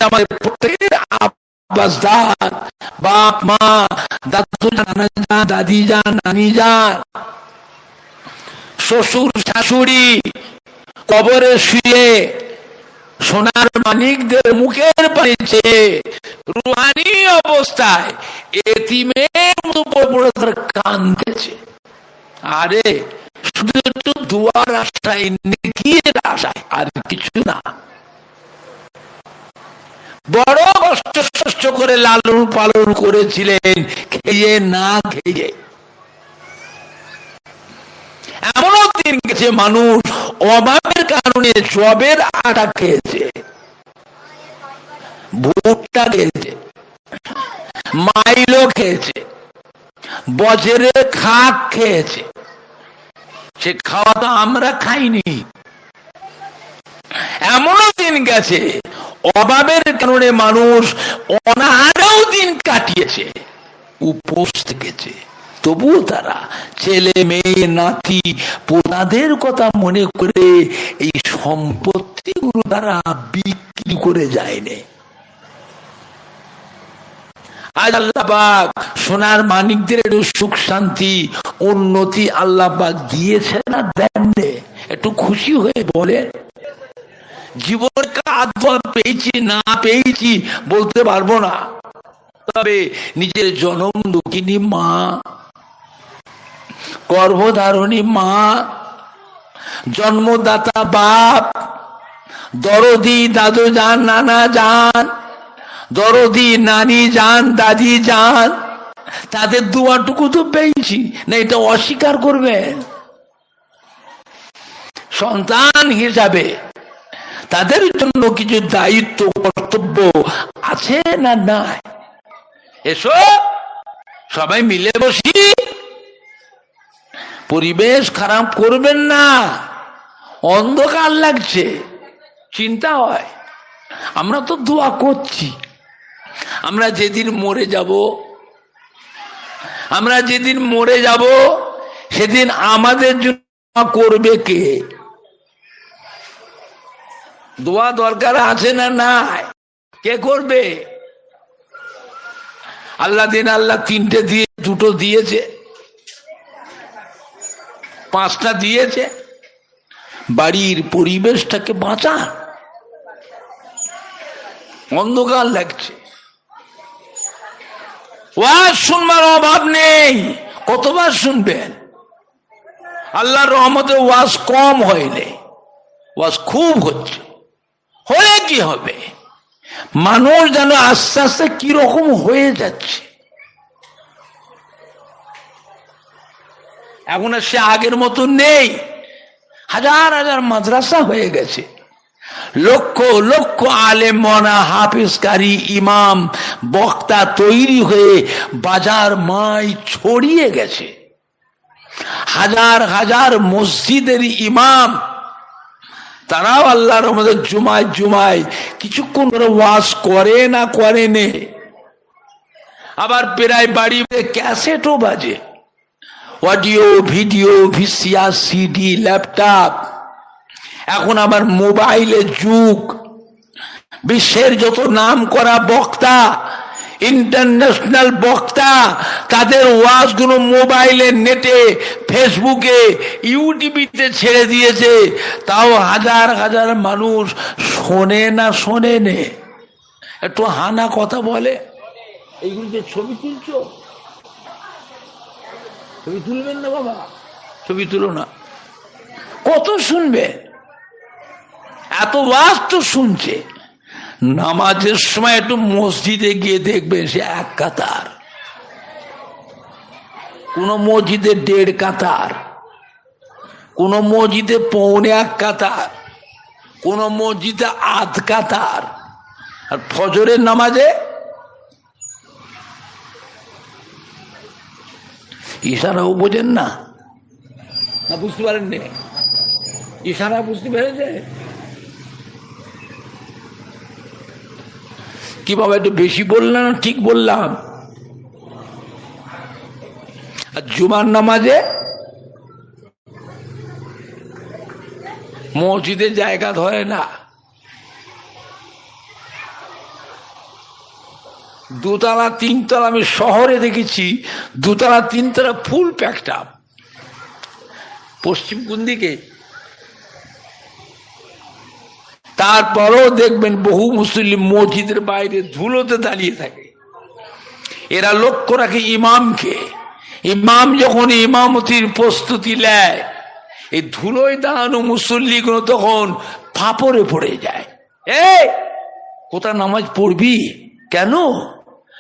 আমাদের প্রত্যেকের আব্বাস জান, বাপ মা, দাদু নানা যান, দাদি যান, নানি যান, শ্বশুর শাশুড়ি কবরে শুয়ে সোনার মানিকদের মুখের পানি চেয়ে রুহানি অবস্থায় এতিমের মতো পড়ে তারা কাঁদতেছে। আরে শুধু একটু দুয়ার আশায়, নেকির আশায়, আর কিছু না। বড় কষ্ট করে লালন পালন করেছিলেন, খেয়ে না খেয়ে। এমনও দিন গেছে মানুষ অভাবের কারণে জবের আটা খেয়েছে, ভুট্টা খেয়েছে, মাইলো খেয়েছে, বছরে খাক খেয়েছে। সে খাওয়া তো আমরা খাইনি। এমনও দিন গেছে অভাবের কারণে মানুষ অনাহারেও দিন কাটিয়েছে, উপোস থেকেছে। তবুও তারা ছেলে মেয়ে নাতি পোতাদের কথা মনে করে এই সম্পত্তিগুলো তারা বিক্রি করে যায়নি। আজ আল্লাহ পাক সোনার মানিকদের একটু সুখ শান্তি উন্নতি আল্লাহ পাক দিয়েছে না দেননি? একটু খুশি হয়ে বলে। জীবনের কাজ পেয়েছি না পেয়েছি বলতে পারবো না, তবে নিজের জনম দুঃখিনী মা, গর্ভধারণী মা, জন্মদাতা বাপ, দরদি দাদু যান, নানা যান, দরদি নানি যান, দাদি যান, তাদের দুয়াটুকু তো পেয়েছি না, এটা অস্বীকার করবেন? সন্তান হিসাবে তাদের জন্য কিছু দায়িত্ব কর্তব্য আছে না নাই? এসো সবাই মিলে বসি, পরিবেশ খারাপ করবেন না। অন্ধকার লাগছে, চিন্তা হয়। আমরা তো দোয়া করছি, আমরা যেদিন মরে যাব সেদিন আমাদের জন্য করবে কে? দোয়া দরকার আছে না নাই? কে করবে? আল্লাহ দিন আল্লাহ তিনটে দিয়ে দুটো দিয়েছে, পাঁচটা দিয়েছে। বাড়ির পরিবেশটাকে বাঁচা। অন্ধকার লাগছে, ওয়াজ শুনবার অভাব নেই, কতবার শুনবেন? আল্লাহর রহমতে ওয়াজ কম হয়নি, ওয়াজ খুব হচ্ছে। হলে কি হবে? মানুষ যেন আস্তে আস্তে কিরকম হয়ে যাচ্ছে। এখন আর সে আগের মতো নেই। হাজার হাজার মাদ্রাসা হয়ে গেছে, লক্ষ লক্ষ আলেম মনা হাফিজকারী ইমাম বক্তা তৈরি হয়ে বাজার মাই ছড়িয়ে গেছে। হাজার হাজার মসজিদের ইমাম, তারাও আল্লাহর রহমতে জুমায় জুমায় কিছুক্ষণ করে ওয়াজ করে না করে নে। আবার প্রায় বাড়ি ক্যাসেটও বাজে, audio video VCR CD laptop. এখন আবার মোবাইলের যুগ। বিশ্বের যত নাম করা বক্তা, ইন্টারন্যাশনাল বক্তা, তাদের ওয়াজগুলো মোবাইলে, নেটে, ফেসবুকে, ইউটিউবে ছেড়ে দিয়েছে। তাও হাজার হাজার মানুষ শোনে না শোনে নে। একটু হানা কথা বলে, এইগুলো যে ছবি তুলছো, ছবি তুলবেন না বাবা, ছবি তুলো না। কত শুনবে? এত ওয়াজ তো শুনছে। নামাজের সময় একটু মসজিদে গিয়ে দেখবেন সে এক কাতার, কোন মসজিদে 1.5 কাতার, কোন মসজিদে 1.25 কাতার, কোন মসজিদে 1/2 কাতার। আর ফজরের নামাজে ইশারাও বোঝেন না, বুঝতে পারেন না? ইশারা বুঝতে পেরেছে? কি বাবা একটু বেশি বললাম না ঠিক বললাম? আর জুমার নামাজে মসজিদে জায়গা ধরে না, দুতলা তিনতলা, আমি শহরে দেখেছি দুতলা তিনতলা ফুল প্যাকড আপ। পশ্চিম কোন দিকে? তারপরেও দেখবেন বহু মুসলিম মসজিদের বাইরে ধুলোতে দাঁড়িয়ে থাকে। এরা লক্ষ্য রাখে ইমামকে। ইমাম যখন ইমামতির প্রস্তুতি নেয়, এই ধুলোয় দাঁড়ানো মুসল্লিগুলো তখন ফাপড়ে পড়ে যায়। কোথায় নামাজ পড়বি? কেন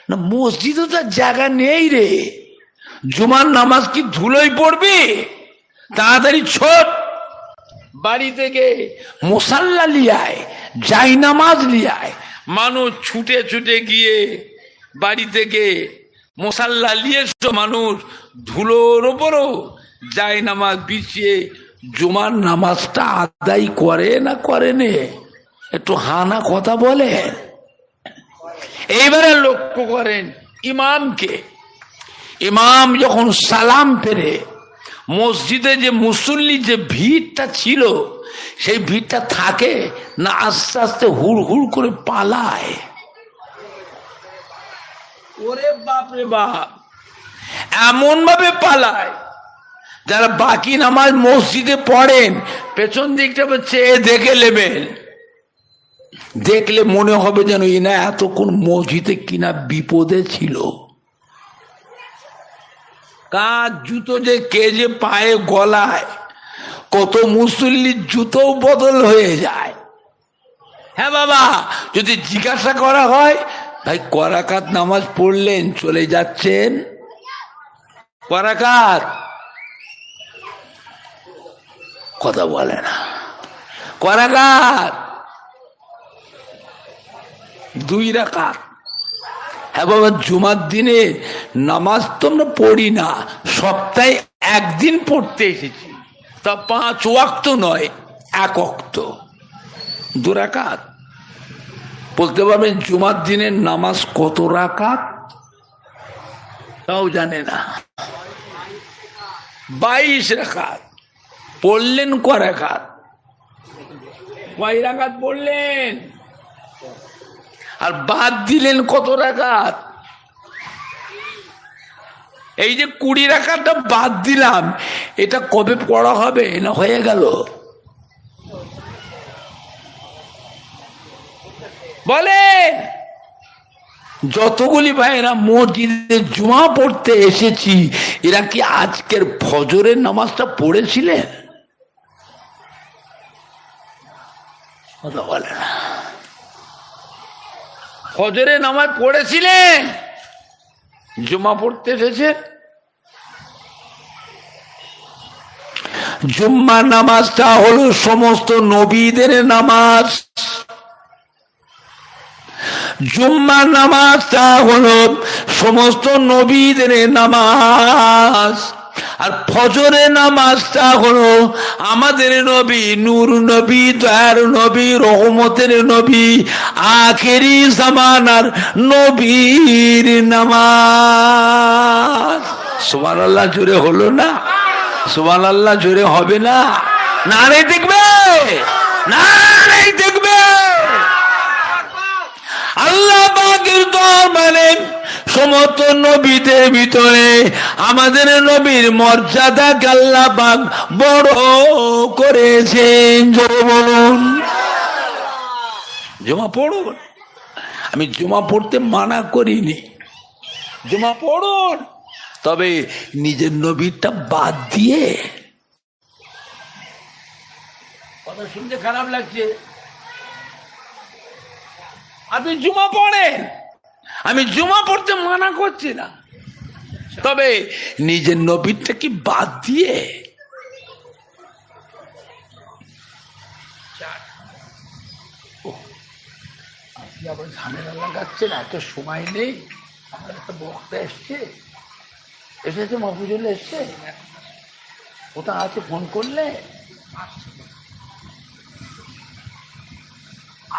না, মসজিদে তার জায়গা নেই রে। জুমার নামাজ কি ধুলোয় পড়বি? তাড়াতাড়ি ছোট বাড়ি থেকে মুসাল্লা লিয়ায়, যাই নামাজ লিয়ায়। মানুষ ছুটে ছুটে গিয়ে বাড়ি থেকে মুসাল্লা লিয়ে মানুষ ধুলোর ওপরও যাই নামাজ বিছিয়ে জুমার নামাজটা আদায় করে না করে নে? একটু হানা কথা বলে। এইবারে লক্ষ্য করেন ইমামকে। ইমাম যখন সালাম ফেরে, মসজিদে যে মুসল্লি যে ভিড়টা ছিল সেই ভিড়টা থাকে না আস্তে আস্তে হুড় হুড় করে পালায়? ওরে বাপরে বাপ, এমন ভাবে পালায় যারা বাকি নামাজ মসজিদে পড়েন, পেছন দিকটা চেয়ে দেখে নেবেন, দেখলে মনে হবে যেন ইনা এতক্ষণ মসজিদে কিনা বিপদে ছিল। কার জুতো যে কে যে পায়ে গলায়, কত মুসল্লির জুতো বদল হয়ে যায়। হ্যাঁ বাবা, যদি জিজ্ঞাসা করা হয়, ভাই করাকাত নামাজ পড়লেন, চলে যাচ্ছেন করাকাত, কথা বলে না। করাকাত 2 রাকাত। হ্যাঁ বাবা, জুমার দিনে নামাজ তো আমরা পড়ি না, সপ্তাহে একদিন পড়তে এসেছি, তা 5 ওয়াক্ত নয়, 1 ওয়াক্ত। 2 রাকাত। বলতে পারবেন জুমার দিনের নামাজ কত রাকাত? তাও জানে না। 22 রাকাত। পড়লেন ক রাকাত? কয় রাকাত পড়লেন? আর বাদ দিলেন কত রাকাত? এই যে 20 রাকাতটা বাদ দিলাম, এটা কবে পড়া হবে না হয়ে গেল? বলে যতগুলি ভাইরা মসজিদে জুমা পড়তে এসেছি, এরা কি আজকের ফজরের নামাজটা পড়েছিলেন? কথা বলে না। ফজরের নামাজ পড়েছিলেন? জুমা পড়তে এসেছে। জুম্মার নামাজটা হলো সমস্ত নবীদের নামাজ। জুম্মার নামাজটা হলো সমস্ত নবীদের নামাজ। আর ফজরের নামাজটা হলো আমাদের নবী, নূর নবী, দয়ার নবী, রহমতের নবী, আখেরি জামানার নবীর নামাজ। সুবহানাল্লাহ জোরে হলো না? সুবহানাল্লাহ জোরে হবে না? নারে দেখবে, নারে দেখবে। আল্লাহ পাকের দরবারে সমস্ত নবীদের ভিতরে আমাদের নবীর মর্যাদাকে আল্লাহ পাক বড় করেছেন। জোরে বলুন। জুমা পড়ুন। আমি জুমা পড়তে মানা করিনি, জুমা পড়ুন, তবে নিজের নবীরটা বাদ দিয়ে। কথা শুনতে খারাপ লাগছে? আপনি জুমা পড়েন, আমি জুমা পড়তে মানা করছি না, তবে নিজের নবীরটা কি বাদ দিয়ে। আপনি আবার ঝামেলা লাগাচ্ছেন, এত সময় নেই। আমার একটা বক্তা এসেছে মাহফুজুল এসছে, কোথা আছে ফোন করলে?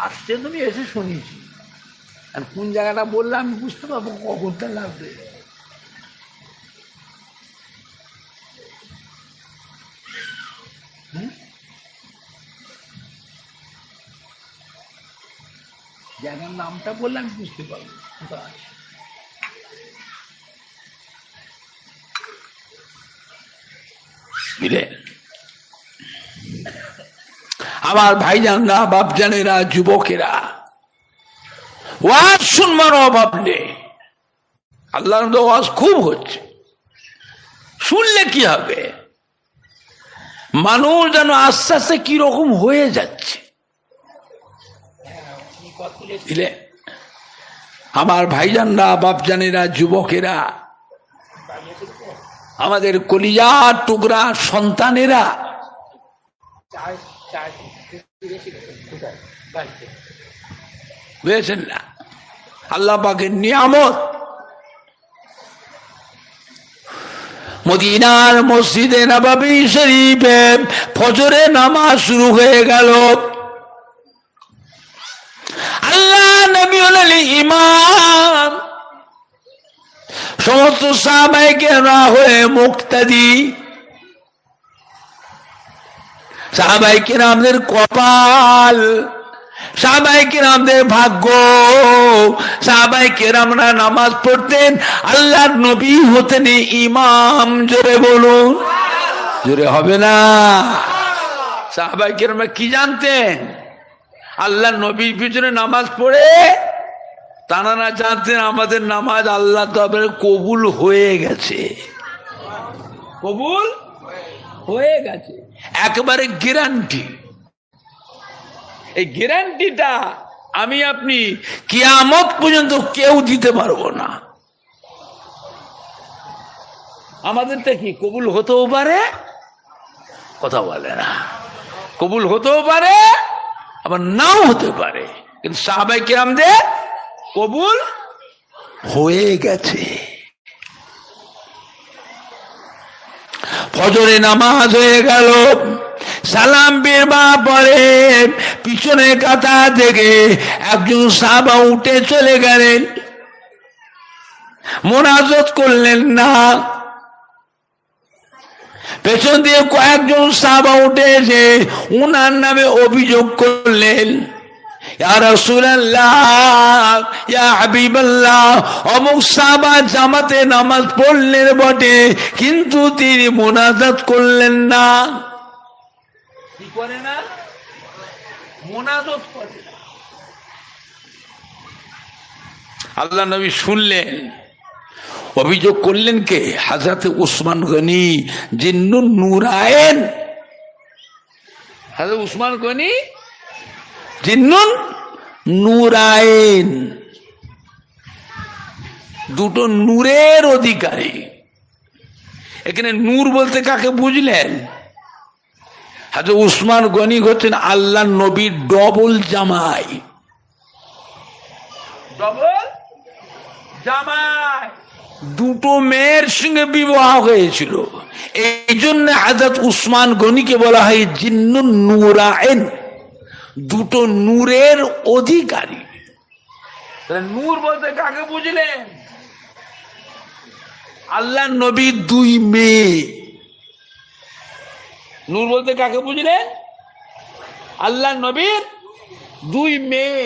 আসছে, তুমি এসে শুনিয়েছি, আর কোন জায়গাটা বললে আমি বুঝতে পারবো কখনটা লাগবে। জায়গার নামটা বললে আমি বুঝতে পারবো। বুঝলেন আমার ভাইজানরা, বাপজানেরা, যুবকেরা, ওয়াজ শুনবার অভাব নেই। আল্লাহর ওয়াজ খুব হচ্ছে, শুনলে কি হবে? মানুষ যেন আস্তে আস্তে কিরকম হয়ে যাচ্ছে। আমার ভাইজানরা, বাপজানেরা, যুবকেরা, আমাদের কলিজার টুকরা সন্তানেরা, বুঝেছেন না? আল্লাহ পাকের নিয়ামত। মদিনার মসজিদে নববী শরীফে ফজরে নামাজ শুরু হয়ে গেল। আল্লাহ নবী হলেন ইমাম, সমস্ত সাহাবায়ে কেরাম হয়ে মুক্তাদি। সাহাবায়ে কেরামদের কপাল, সাহাবায়ে কেরামদের ভাগ্য। সাহাবায়ে কেরামরা নামাজ পড়তেন, আল্লাহর নবী হতেন ইমাম। জোরে বলুন, জোরে হবে না? সাহাবায়ে কেরামরা কি জানতেন? আল্লাহর নবীর পিছনে নামাজ পড়ে তারা না জানতেন আমাদের নামাজ আল্লাহ তবে কবুল হয়ে গেছে, কবুল হয়ে গেছে, একেবারে গ্যারান্টি। এই গ্যারান্টিটা আমি আপনি কিয়ামত পর্যন্ত কেউ দিতে পারবো না। আমাদেরটা কি কবুল হতেও পারে, কথা বলে না, কবুল হতেও পারে আবার নাও হতে পারে, কিন্তু সাহাবায়ে কেরামদের কবুল হয়ে গেছে। ফজরে নামাজ হয়ে গেল, সালাম বেরবা পরে পিছনে কাতা থেকে একজন সাহাবা উঠে চলে গেলেন, মোনাজাত করলেন না। পেছন দিয়ে কয়েকজন সাহাবা উঠে এসে উনার নামে অভিযোগ করলেন, ইয়া রাসূলুল্লাহ, ইয়া হাবিবাল্লাহ, অমুক সাহাবা জামাতে নামাজ পড়লেন বটে, কিন্তু তিনি মোনাজাত করলেন না। কি করে না? মোনাজাত করে না। আল্লাহ নবী শুনলেন, অভিযোগ করলেন কে? হযরত উসমান গনি জিন্নুন নূরায়েন। হযরত উসমান গনি জিন্নুন নূরায়েন, দুটো নূরের অধিকারী। এখানে নূর বলতে কাকে বুঝলেন? হযরত উসমান গনি হচ্ছেন আল্লাহ নবীর ডবল জামাই, ডবল জামাই। দুটো মেয়ের সঙ্গে বিবাহ হয়েছিল, এই জন্য হযরত উসমান গনিকে বলা হয় জিন্নুন নূরায়েন, দুটো নূরের অধিকারী। নূর বলতে কাকে বুঝলেন? আল্লাহ নবীর দুই মেয়ে। নূর বলতে কাকে বুঝলেন? আল্লাহ নবীর দুই মেয়ে।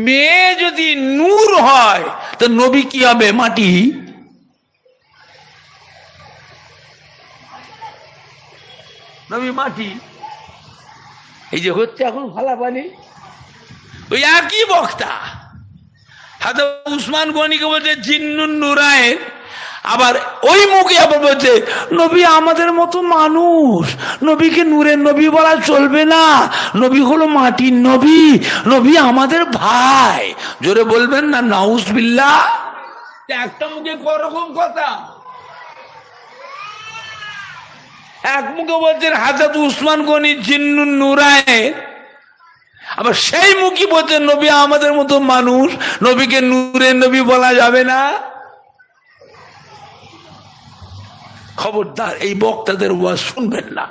মেয়ে যদি নূর হয় তো নবী কি হবে? মাটি। নবী মাটি। এই যে হচ্ছে এখন ফালাফালি, ওই একই বক্তা হযরত উসমান গনিকে বলছে জিন্নুন নূরায়েন, আবার ওই মুখে আবার বলছে নবী আমাদের মতো মানুষ, নবীকে নূরের নবী বলা চলবে না, নবী হলো মাটির নবী, নবী আমাদের ভাই। জোরে বলবেন না নাউজুবিল্লাহ। একটা মুখে করকম কথা, এক মুখে বলছেন হযরত উসমান গনি জিন্নুন নূরায়েন, আবার সেই মুখী বলছেন নবী আমাদের মতো মানুষ, নবীকে নূরের নবী বলা যাবে না। খবরদার এই বক্তাদের ওয়াজ শুনবেন না,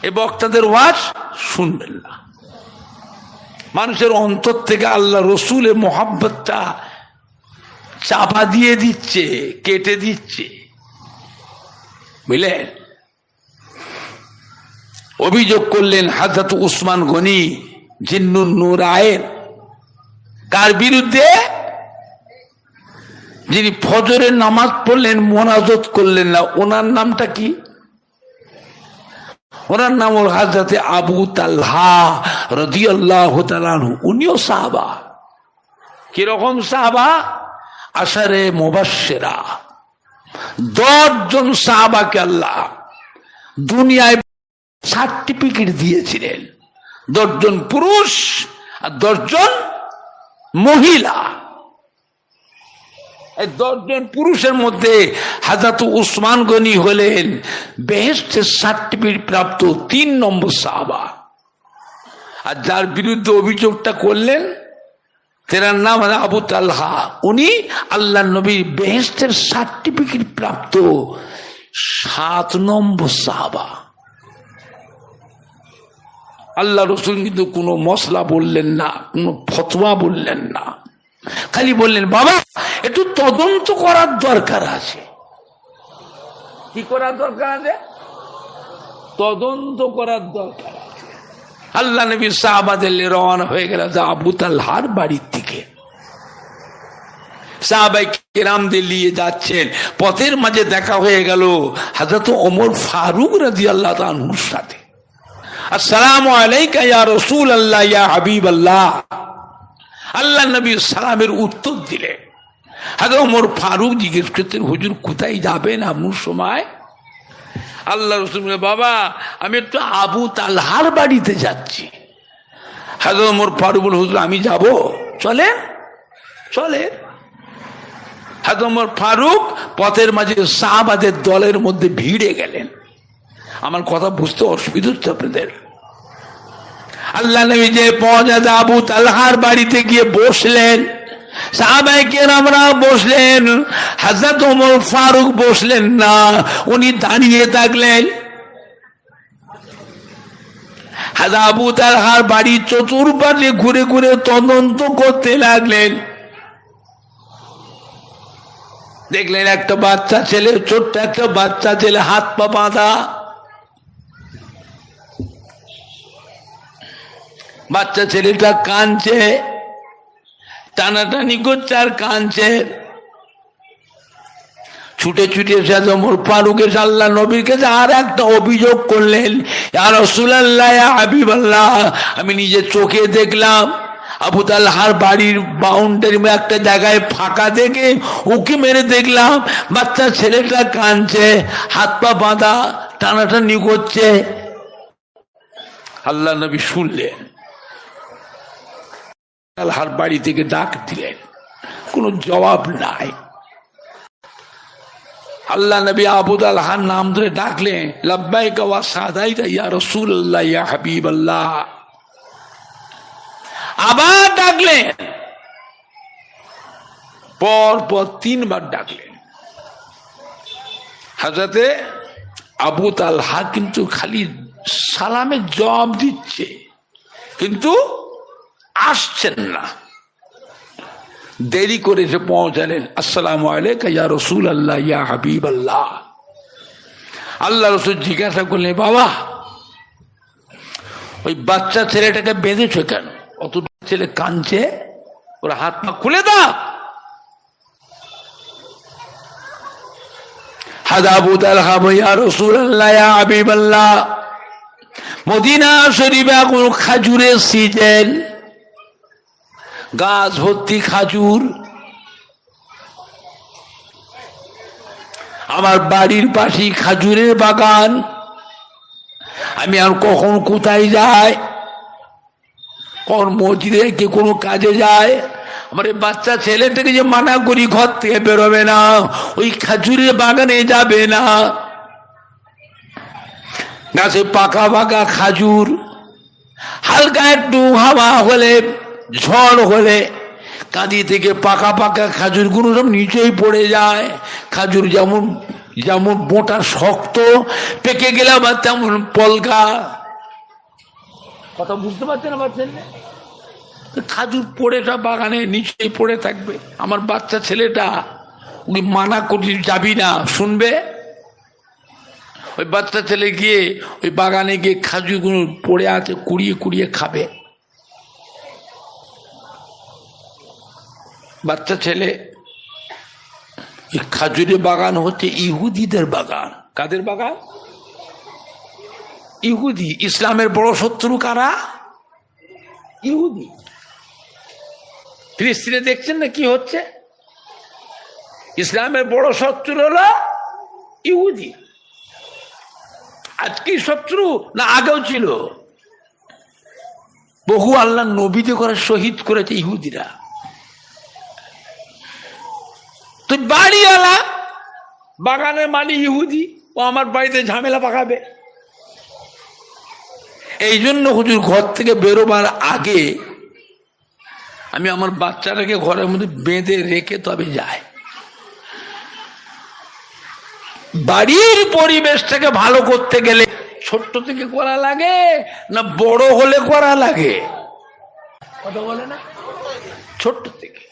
এই বক্তাদের ওয়াজ শুনবেন না। মানুষের অন্তর থেকে আল্লাহ রসুলের মোহাব্বতটা চাপা দিয়ে দিচ্ছে, কেটে দিচ্ছে, বুঝলেন? অভিযোগ করলেন হযরত উসমান গনি জিন্নুন নূরায়েন। কার বিরুদ্ধে? যিনি ফজরের নামাজ পড়লেন, মোনাজাত করলেন না, ওনার নামটা কি? ওনার নাম হল হযরতে আবু তালহা রাদিয়াল্লাহু তাআলা আনহু। উনিও সাহাবা। কিরকম সাহাবা? আশারে মুবাশশিরা। 10 জন সাহাবাকে আল্লাহ দুনিয়ায় সার্টিফিকেট দিয়েছিলেন। 10 জন পুরুষ আর 10 জন মহিলা। এই 10 জন পুরুষের মধ্যে হযরত উসমান গনি হলেন বেহেশতের সার্টিফিকেট প্রাপ্ত 3 নম্বর সাহাবা। আর যার বিরুদ্ধে অভিযোগটা করলেন, তেনার নাম আবু তালহা। উনি আল্লাহ নবীর বেহেশতের সার্টিফিকেট প্রাপ্ত 7 নম্বর সাহাবা। আল্লাহ রসুল কিন্তু কোনো মশলা বললেন না, কোনো ফতোয়া বললেন না, খালি বললেন বাবা একটু তদন্ত করার দরকার আছে। কি করার দরকার আছে? তদন্ত করার দরকার আছে। আল্লাহ নবী সাহাবাদের রওনা হয়ে গেল আবু তালহার বাড়ির দিকে। সাহাবায়ে কেরামদের নিয়ে যাচ্ছেন, পথের মাঝে দেখা হয়ে গেল হযরত ওমর ফারুক রাদিয়াল্লাহু তাআলা আনহুর সাথে। আসসালামু আলাইকা ইয়া রাসূলুল্লাহ ইয়া হাবিবাল্লাহ। আল্লাহ নবী সালামের উত্তর দিলেন। হযরত ওমর ফারুক জিজ্ঞেস করতেন, হুজুর কোথায় যাবেন এমন সময়? আল্লাহ রাসূল বললেন, বাবা আমি একটু আবু তালহার বাড়িতে যাচ্ছি। হযরত ওমর ফারুক বললেন, হুজুর আমি যাব, চলে চলে। হযরত ওমর ফারুক পথের মাঝে সাহাবাদের দলের মধ্যে ভিড়ে গেলেন। আমার কথা বুঝতে অসুবিধা হচ্ছে আপনাদের? আল্লাহ নবী যে পৌঁছাতে আবু তালহার বাড়িতে গিয়ে বসলেন, সাহাবায়ে কেরামরা বসলেন, হযরত ওমর ফারুক বসলেন না, উনি দাঁড়িয়ে থাকলেন। হযরত আবু তালহার বাড়ির চতুর্পাশে ঘুরে ঘুরে তদন্ত করতে লাগলেন। দেখলেন একটা বাচ্চা ছেলে, ছোট্ট একটা বাচ্চা ছেলে, হাত পা বাঁধা। বাচ্চা ছেলেটা কাঁদছে, টানাটানি করছে আর কাঁদছে। ছুটে ছুটে এসে ওমর ফারুক এসে আল্লাহ নবীর কাছে আর একটা অভিযোগ করলেন, ইয়া রাসূলুল্লাহ ইয়া হাবিবাল্লাহ, আমি নিজে চোখে দেখলাম আবু তালহার বাড়ির বাউন্ডারি একটা জায়গায় ফাঁকা দেখে উকি মেরে দেখলাম বাচ্চা ছেলেটা কাঁদছে, হাত পা বাঁধা, টানাটানি করছে। আল্লাহ নবী শুনলেন, তালহার বাড়ি থেকে ডাক দিলেন, কোনো জবাব নাই। আল্লাহ নবী আবু তালহার নাম ধরে ডাকলেন, লাব্বাইকা ওয়া সাদাইকা ইয়া রাসূলুল্লাহ ইয়া হাবিবাল্লাহ। আবার ডাকলেন, পর পর 3 বার ডাকলেন। হযরতে আবু তালহা কিন্তু খালি সালামের জবাব দিচ্ছে, কিন্তু আসছেন না। দেরি করে এসে পৌঁছালেন, আসসালামু আলাইকা ইয়া রাসূলুল্লাহ ইয়া হাবিবাল্লাহ। আল্লাহ রাসূল জিজ্ঞাসা করলেন, বাবা ওই বাচ্চা ছেলেটাকে বেঁধেছ কেন? অত ছেলে কাঁদছে, ওর হাত পা খুলে দাও। হাদা আবু তালহা ইয়া রাসূলুল্লাহ ইয়া হাবিবাল্লাহ। মদিনা শরীফে এখন খাজুরের সিজন, গাছ ভর্তি খাজুর। আমার বাড়ির পাশে খাজুরের বাগান। আমি আর কখন কোথায় যাই, কখন মসজিদে কি কোনো কাজে যায়, আমার এই বাচ্চা ছেলেটাকে যে মানা করি ঘর থেকে বেরোবে না, ওই খাজুরের বাগানে যাবে না। গাছে পাকা পাকা খাজুর, হালকা একটু হাওয়া হলে, ঝড় হলে কাঁদি থেকে পাকা পাকা খাজুর গুলো সব নিচেই পড়ে যায়। খাজুর যেমন যেমন মোটা শক্ত, পেকে গেলে আবার তেমন পলকা। কথা বুঝতে পারছেন না? পারছেন না? খাজুর পড়েটা বাগানে নিচেই পড়ে থাকবে। আমার বাচ্চা ছেলেটা উনি মানা করি যাবি না, শুনবে? ওই বাচ্চা ছেলে গিয়ে ওই বাগানে গিয়ে খাজুরগুলো পড়ে আছে কুড়িয়ে কুড়িয়ে খাবে। বাচ্চা ছেলে, খাজুরের বাগান হচ্ছে ইহুদিদের বাগান। কাদের বাগান? ইহুদি। ইসলামের বড় শত্রু কারা? ইহুদি। ফিলিস্তিনে দেখছেন না কি হচ্ছে? ইসলামের বড় শত্রু হলো ইহুদি। আজকে শত্রু না আগেও ছিল? বহু আল্লাহ নবীদের করে শহীদ করেছে ইহুদিরা। তুই বাড়িওয়ালা, বাগানের মালিক ইহুদি, ও আমার বাড়িতে ঝামেলা পাকাবে। এই জন্য হুজুর ঘর থেকে বেরোবার আগে আমি আমার বাচ্চাটাকে ঘরের মধ্যে বেঁধে রেখে তবে যাই। বাড়ির পরিবেশটাকে ভালো করতে গেলে ছোট্ট থেকে করা লাগে না বড় হলে করা লাগে? কথা বলে না? ছোট্ট থেকে।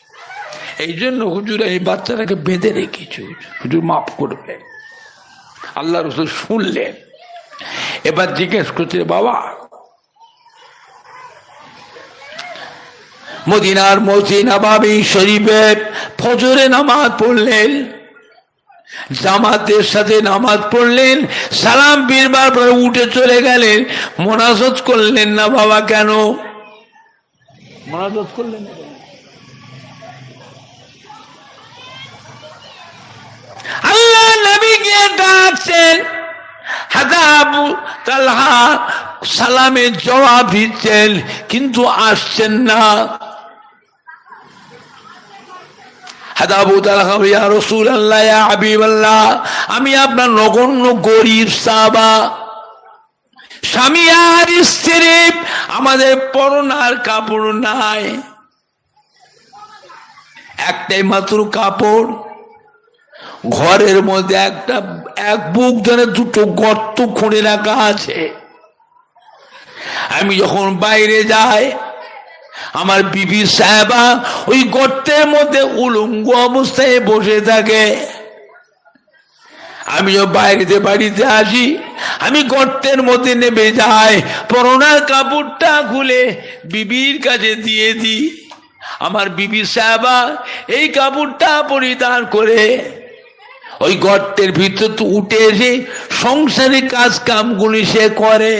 এই জন্য হুজুর এই বাচ্চাটাকে বেঁধে রেখেছি। হুজুর মাফ করবে। আল্লাহ রাসূল শুনলেন। এবার জিজ্ঞেস করছে, বাবা মদিনার মসজিদ নববী শরীফে ফজরে নামাজ পড়লেন, জামাতের সাথে নামাজ পড়লেন, সালাম ফিরবার পরে উঠে চলে গেলেন, মোনাজাত করলেন না বাবা? কেন মোনাজাত করলেন না? আল্লাহ নবীকে ডাকছেন, হাজা আবু তালহা সালামের জবাব দিচ্ছেন কিন্তু আসছেন না। হাজা আবু তালহা, ইয়া রাসূলুল্লাহ, ইয়া হাবিবাল্লাহ, আমি আপনার নগণ্য গরীব সাহাবা, স্বামী আর স্ত্রী, আমাদের পরনার কাপড় নাই, একটাই মাত্র কাপড়, ঘরের মধ্যে এক বুক ধরে দুটো গর্ত খুঁড়ে রাখা আছে। আমি যখন বাইরে যাই আমার বিবি সাহেবা ওই গর্তের মধ্যে উলঙ্গ অবস্থায় বসে থাকে। আমি যখন বাড়িতে আসি আমি গর্তের মধ্যে নেমে যাই, পরনার কাপড়টা খুলে বিবির কাছে দিয়ে দিই। আমার বিবি সাহেবা এই কাপড়টা পরিধান করে ওই গর্তের ভিতর তো উঠে এসে সংসারে কাজ কামগুলি সে করে।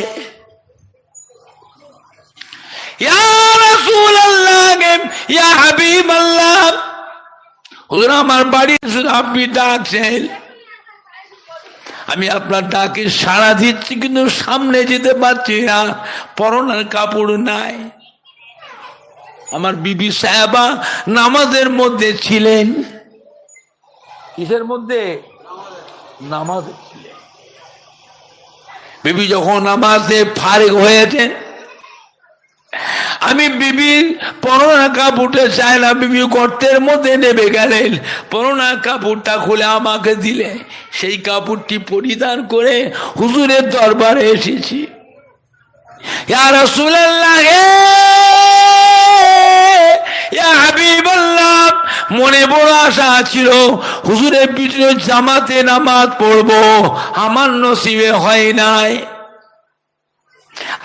ইয়া রাসূলুল্লাহ, ইয়া হাবিবাল্লাহ, হুজুর আমার বাড়ি আপনি ডাকছেন, আমি আপনার ডাকে সাড়া দিচ্ছি কিন্তু সামনে যেতে পারছি না, পরনার কাপড় নাই। আমার বিবি সাহেবা নামাজের মধ্যে ছিলেন। কিসের মধ্যে? নামাজ ছিলেন। বিবি যখন নামাজে ফারিগ হয়েছে, আমি বিবির পরনার কাপড়টা চাই না, বিবি গর্তের মধ্যে নেমে গেলেন, পরনার কাপড়টা খুলে আমাকে দিলে, সেই কাপড়টি পরিধান করে হুজুরের দরবারে এসেছি। ইয়া রাসূলুল্লাহ, ইয়া হাবিবাল্লাহ, মনে বড় আশা ছিল হুজুরের পিছনে জামাতে নামাজ পড়বো, আমার নসিবে হয় নাই।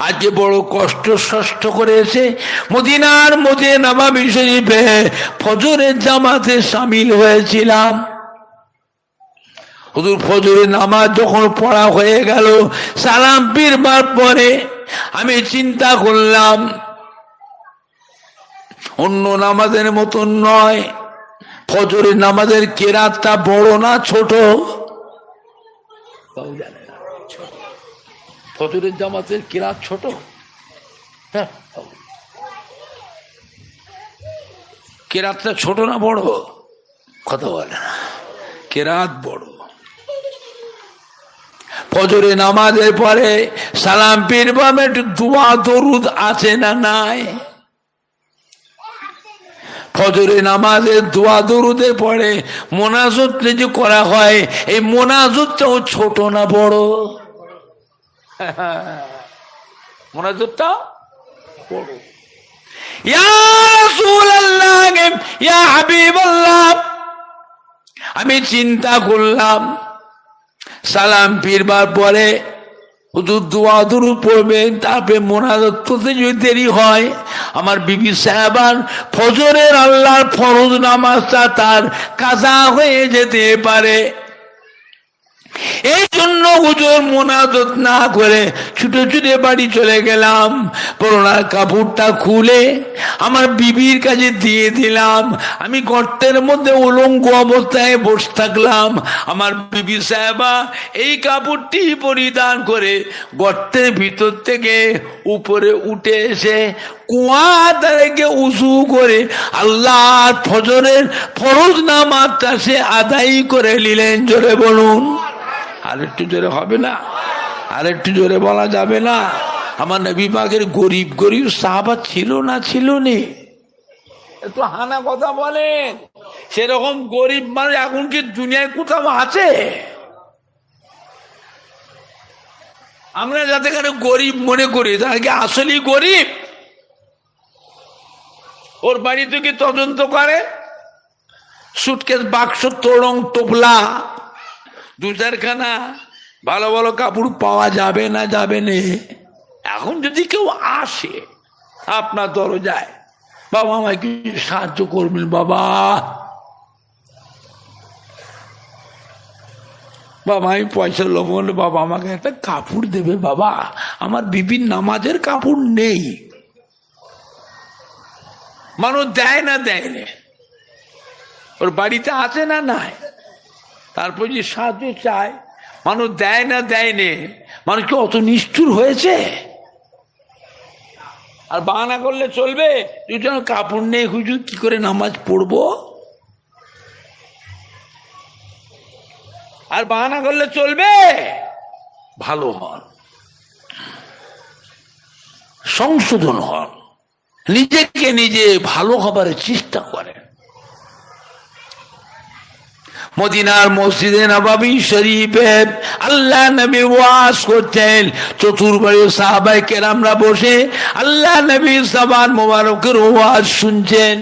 আজকে বড় কষ্ট করে এসে মদিনার মধ্যে নববী শরীফে ফজরের জামাতে শামিল হয়েছিলাম। হুজুর ফজরের নামাজ যখন পড়া হয়ে গেল, সালাম ফিরবার পরে আমি চিন্তা করলাম অন্য নামাজের মতন নয়, ফজরের নামাজের কেরাতটা বড় না ছোট? ফজরের জামাতের কেরাত ছোট? হ্যাঁ, কেরাতটা ছোট না বড়? কথা বলে না, কেরাত বড়। ফজরের নামাজের পরে সালাম ফিরবার একটু দোয়া দরুদ আছে না নাই? ফজরের নামাজের দোয়া দরুদের পরে মোনাজাত যে করা হয়, এই মোনাজাতটাও ছোট না বড়? মোনাজাতটা বড়। ইয়া রাসূলুল্লাহ, ইয়া হাবিবাল্লাহ, আমি চিন্তা করলাম সালাম ফিরবার পরে হুজুর দোয়া দুরূদ পড়বেন, তারপরে মোনাজাত করতে যদি দেরি হয়, আমার বিবি সাহেবান ফজরের আল্লাহর ফরজ নামাজটা তার কাজা হয়ে যেতে পারে। এই জন্য হুজুর মোনাজাত না করে ছুটে ছুটে বাড়ি চলে গেলাম। পুরোনার কাপড়টা খুলে আমার বিবির কাছে দিয়ে দিলাম। আমি গর্তের মধ্যে উলঙ্গ অবস্থায় বসে থাকলাম। আমার বিবি সাহেবা এই কাপড়টি পরিধান করে গর্তের ভিতর থেকে উপরে উঠে এসে কুয়া তারেকে উঁচু করে আল্লাহর ফজরের ফরজ নামাজটা সে আদায় করে নিলেন। জোরে বলুন। আরেকটু জোরে হবে না? আরেকটু জোরে বলা যাবে না? আমার নবী পাকের গরিব গরিব সাহাবা ছিল না? ছিল নি? একটু হানা কথা বলেন। সেরকম গরিব মানে এখন কি দুনিয়ায় কোথাও আছে? আমরা যাতে করে গরিব মনে করি তারা কি আসলেই গরিব? ওর বাড়িতে কি তদন্ত করে? সুটকেস বাক্স তোরং টোপলা দু চারখানা ভালো ভালো কাপড় পাওয়া যাবে না? যাবে না? এখন যদি কেউ আসে আপনার দরজায়, বাবা আমায় কি সাহায্য করবেন বাবা, বাবা আমি পয়সা লোভ হলে বাবা আমাকে একটা কাপড় দেবে বাবা, আমার বিবির নামাজের কাপড় নেই। মানুষ দেয় না? দেয় না। ওর বাড়িতে আছে না? নাই। তারপর যে সাহায্য চায় মানুষ দেয় না? দেয় নে। মানুষ কি অত নিষ্ঠুর হয়েছে? আর বাহানা করলে চলবে? তুই যেন কাপড় নেই হুজুর কি করে নামাজ পড়বো? আর বাহানা করলে চলবে? ভালো হন, সংশোধন হন, নিজেকে নিজে ভালো হবার চেষ্টা করেন। মদিনার মসজিদে নববী শরীফে আল্লাহ নবী ওয়াজ করতেন। চতুর্বারে সাহাবায়ে কেরামরা বসে আল্লাহ নবীর জবান মোবারকের ওয়াজ শুনছেন।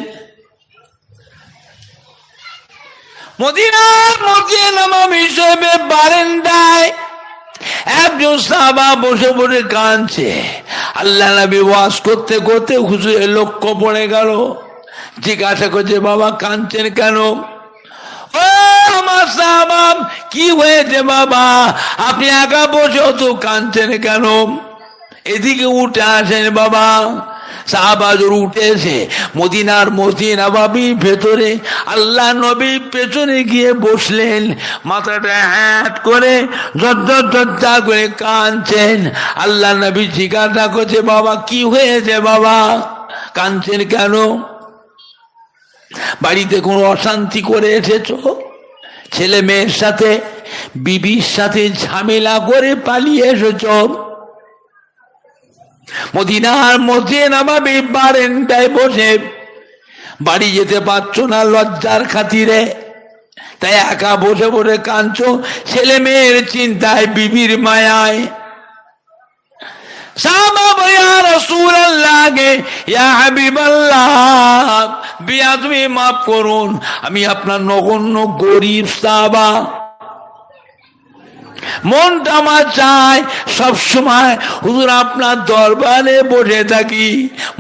মদিনার মসজিদে নববী শরীফের বারান্দায় একজন সাহাবা বসে বসে কাঁদছে। আল্লাহ নবী ওয়াজ করতে করতে হুজুরের লক্ষ্য পড়ে গেল। জিজ্ঞাসা করছে, বাবা কাঁদছেন কেন? আমার সাহাবা, কি হয়েছে বাবা? আপনি একা বসে তো কাঁদছেন কেন? এদিকে উঠে আসেন বাবা। সাহাবাজুর উঠেছে মদিনার মসজিদ নববী ভেতরে। আল্লাহ নবী পেছনে গিয়ে বসলেন, মাথাটা হ্যাট করে জজ্জা করে কাঁদছেন। আল্লাহ নবী জিজ্ঞাসা করছে, বাবা কি হয়েছে বাবা, কাঁদছেন কেন? বাড়িতে কোনো অশান্তি করে এসেছো? ছেলে মেয়ের সাথে বিবির সাথে ঝামেলা করে পালিয়ে এসেছো? মদিনার মসজিদে নববী বারান্দায় বসে বাড়ি যেতে পারছো না লজ্জার খাতিরে, তাই একা বসে বসে কাঁদছো ছেলে মেয়ের চিন্তায়, বিবির মায়ায়। সাহাবা ইয়া রাসূলুল্লাহ গে ইয়া হাবিবাল্লাহ, বিয়াদবি মাফ করুন, আমি আপনার নগণ্য গরিব সাহাবা। মনটা আমার চায় সবসময় হুজুর আপনার দরবারে বসে থাকি।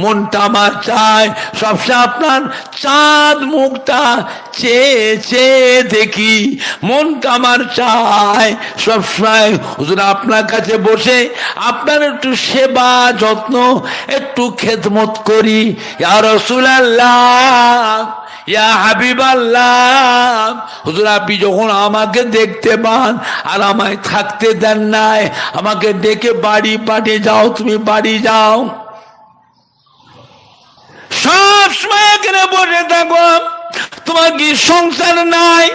মনটা আমার চায় সবসময় আপনার চাঁদ মুখটা চেয়ে চেয়ে দেখি। মনটা আমার চায় সবসময় হুজুর আপনার কাছে বসে আপনার একটু সেবা যত্ন, একটু খেদমত করি। ইয়া রাসূলুল্লাহ, ইয়া হাবিবাল্লাহ, হুজুর আপনি যখন আমাকে দেখতে পান আর আমায় থাকতে দেন নাই, আমাকে ডেকে বাড়ি পাঠিয়ে যাও, তুমি বাড়ি যাও। সব সময় এখানে বসে থাকো, তোমার কি সংসার নাই?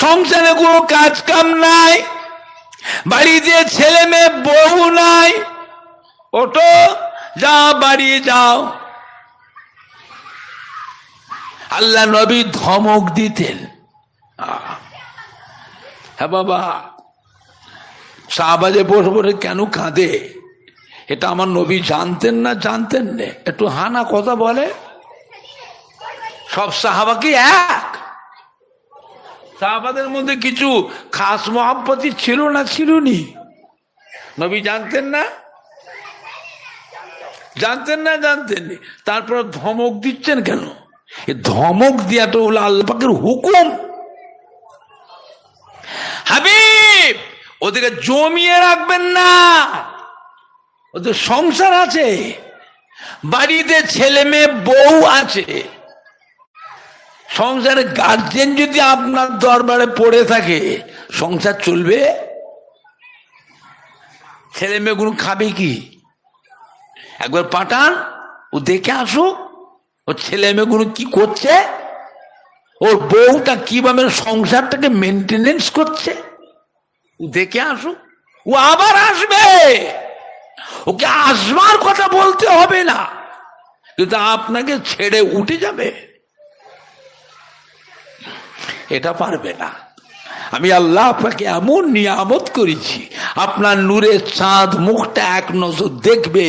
সংসারে কোনো কাজ কাম নাই? বাড়িতে ছেলে মেয়ে বউ নাই? ওঠো, যা বাড়ি যাও। আল্লাহ নবী ধমক দিতেন। হ্যাঁ বাবা, সাহাবাজে বসে বসে কেন কাঁদে, এটা আমার নবী জানতেন না? জানতেন না? একটু হানা কথা বলে। সব সাহাবা কি এক? সাহাবাদের মধ্যে কিছু খাস মহাব্বতী ছিল না, ছিলনি? নবী জানতেন না? জানতেন না? জানতেননি। তারপর ধমক দিচ্ছেন কেন? এই ধমক দেওয়াটা হলো আল্লাহ পাকের হুকুম। হাবিব, ওদেরকে জমিয়ে রাখবেন না, ওদের সংসার আছে, বাড়িতে ছেলে মেয়ে বউ আছে। সংসারে গার্জেন যদি আপনার দরবারে পড়ে থাকে, সংসার চলবে? ছেলে মেয়েগুলো খাবে কি? একবার পাঠান, ও দেখে আসুক ওর ছেলে মেয়েগুলো কি করছে, ওর বউটা কিভাবে সংসারটাকে মেনটেনেন্স করছে, ও দেখে আসুক। ও আবার আসবে, ওকে আসবার কথা বলতে হবে না, কিন্তু আপনাকে ছেড়ে উঠে যাবে, এটা পারবে না। আমি আল্লাহ আপনাকে এমন নিয়ামত করেছি, আপনার নূরের চাঁদ মুখটা এক নজর দেখবে,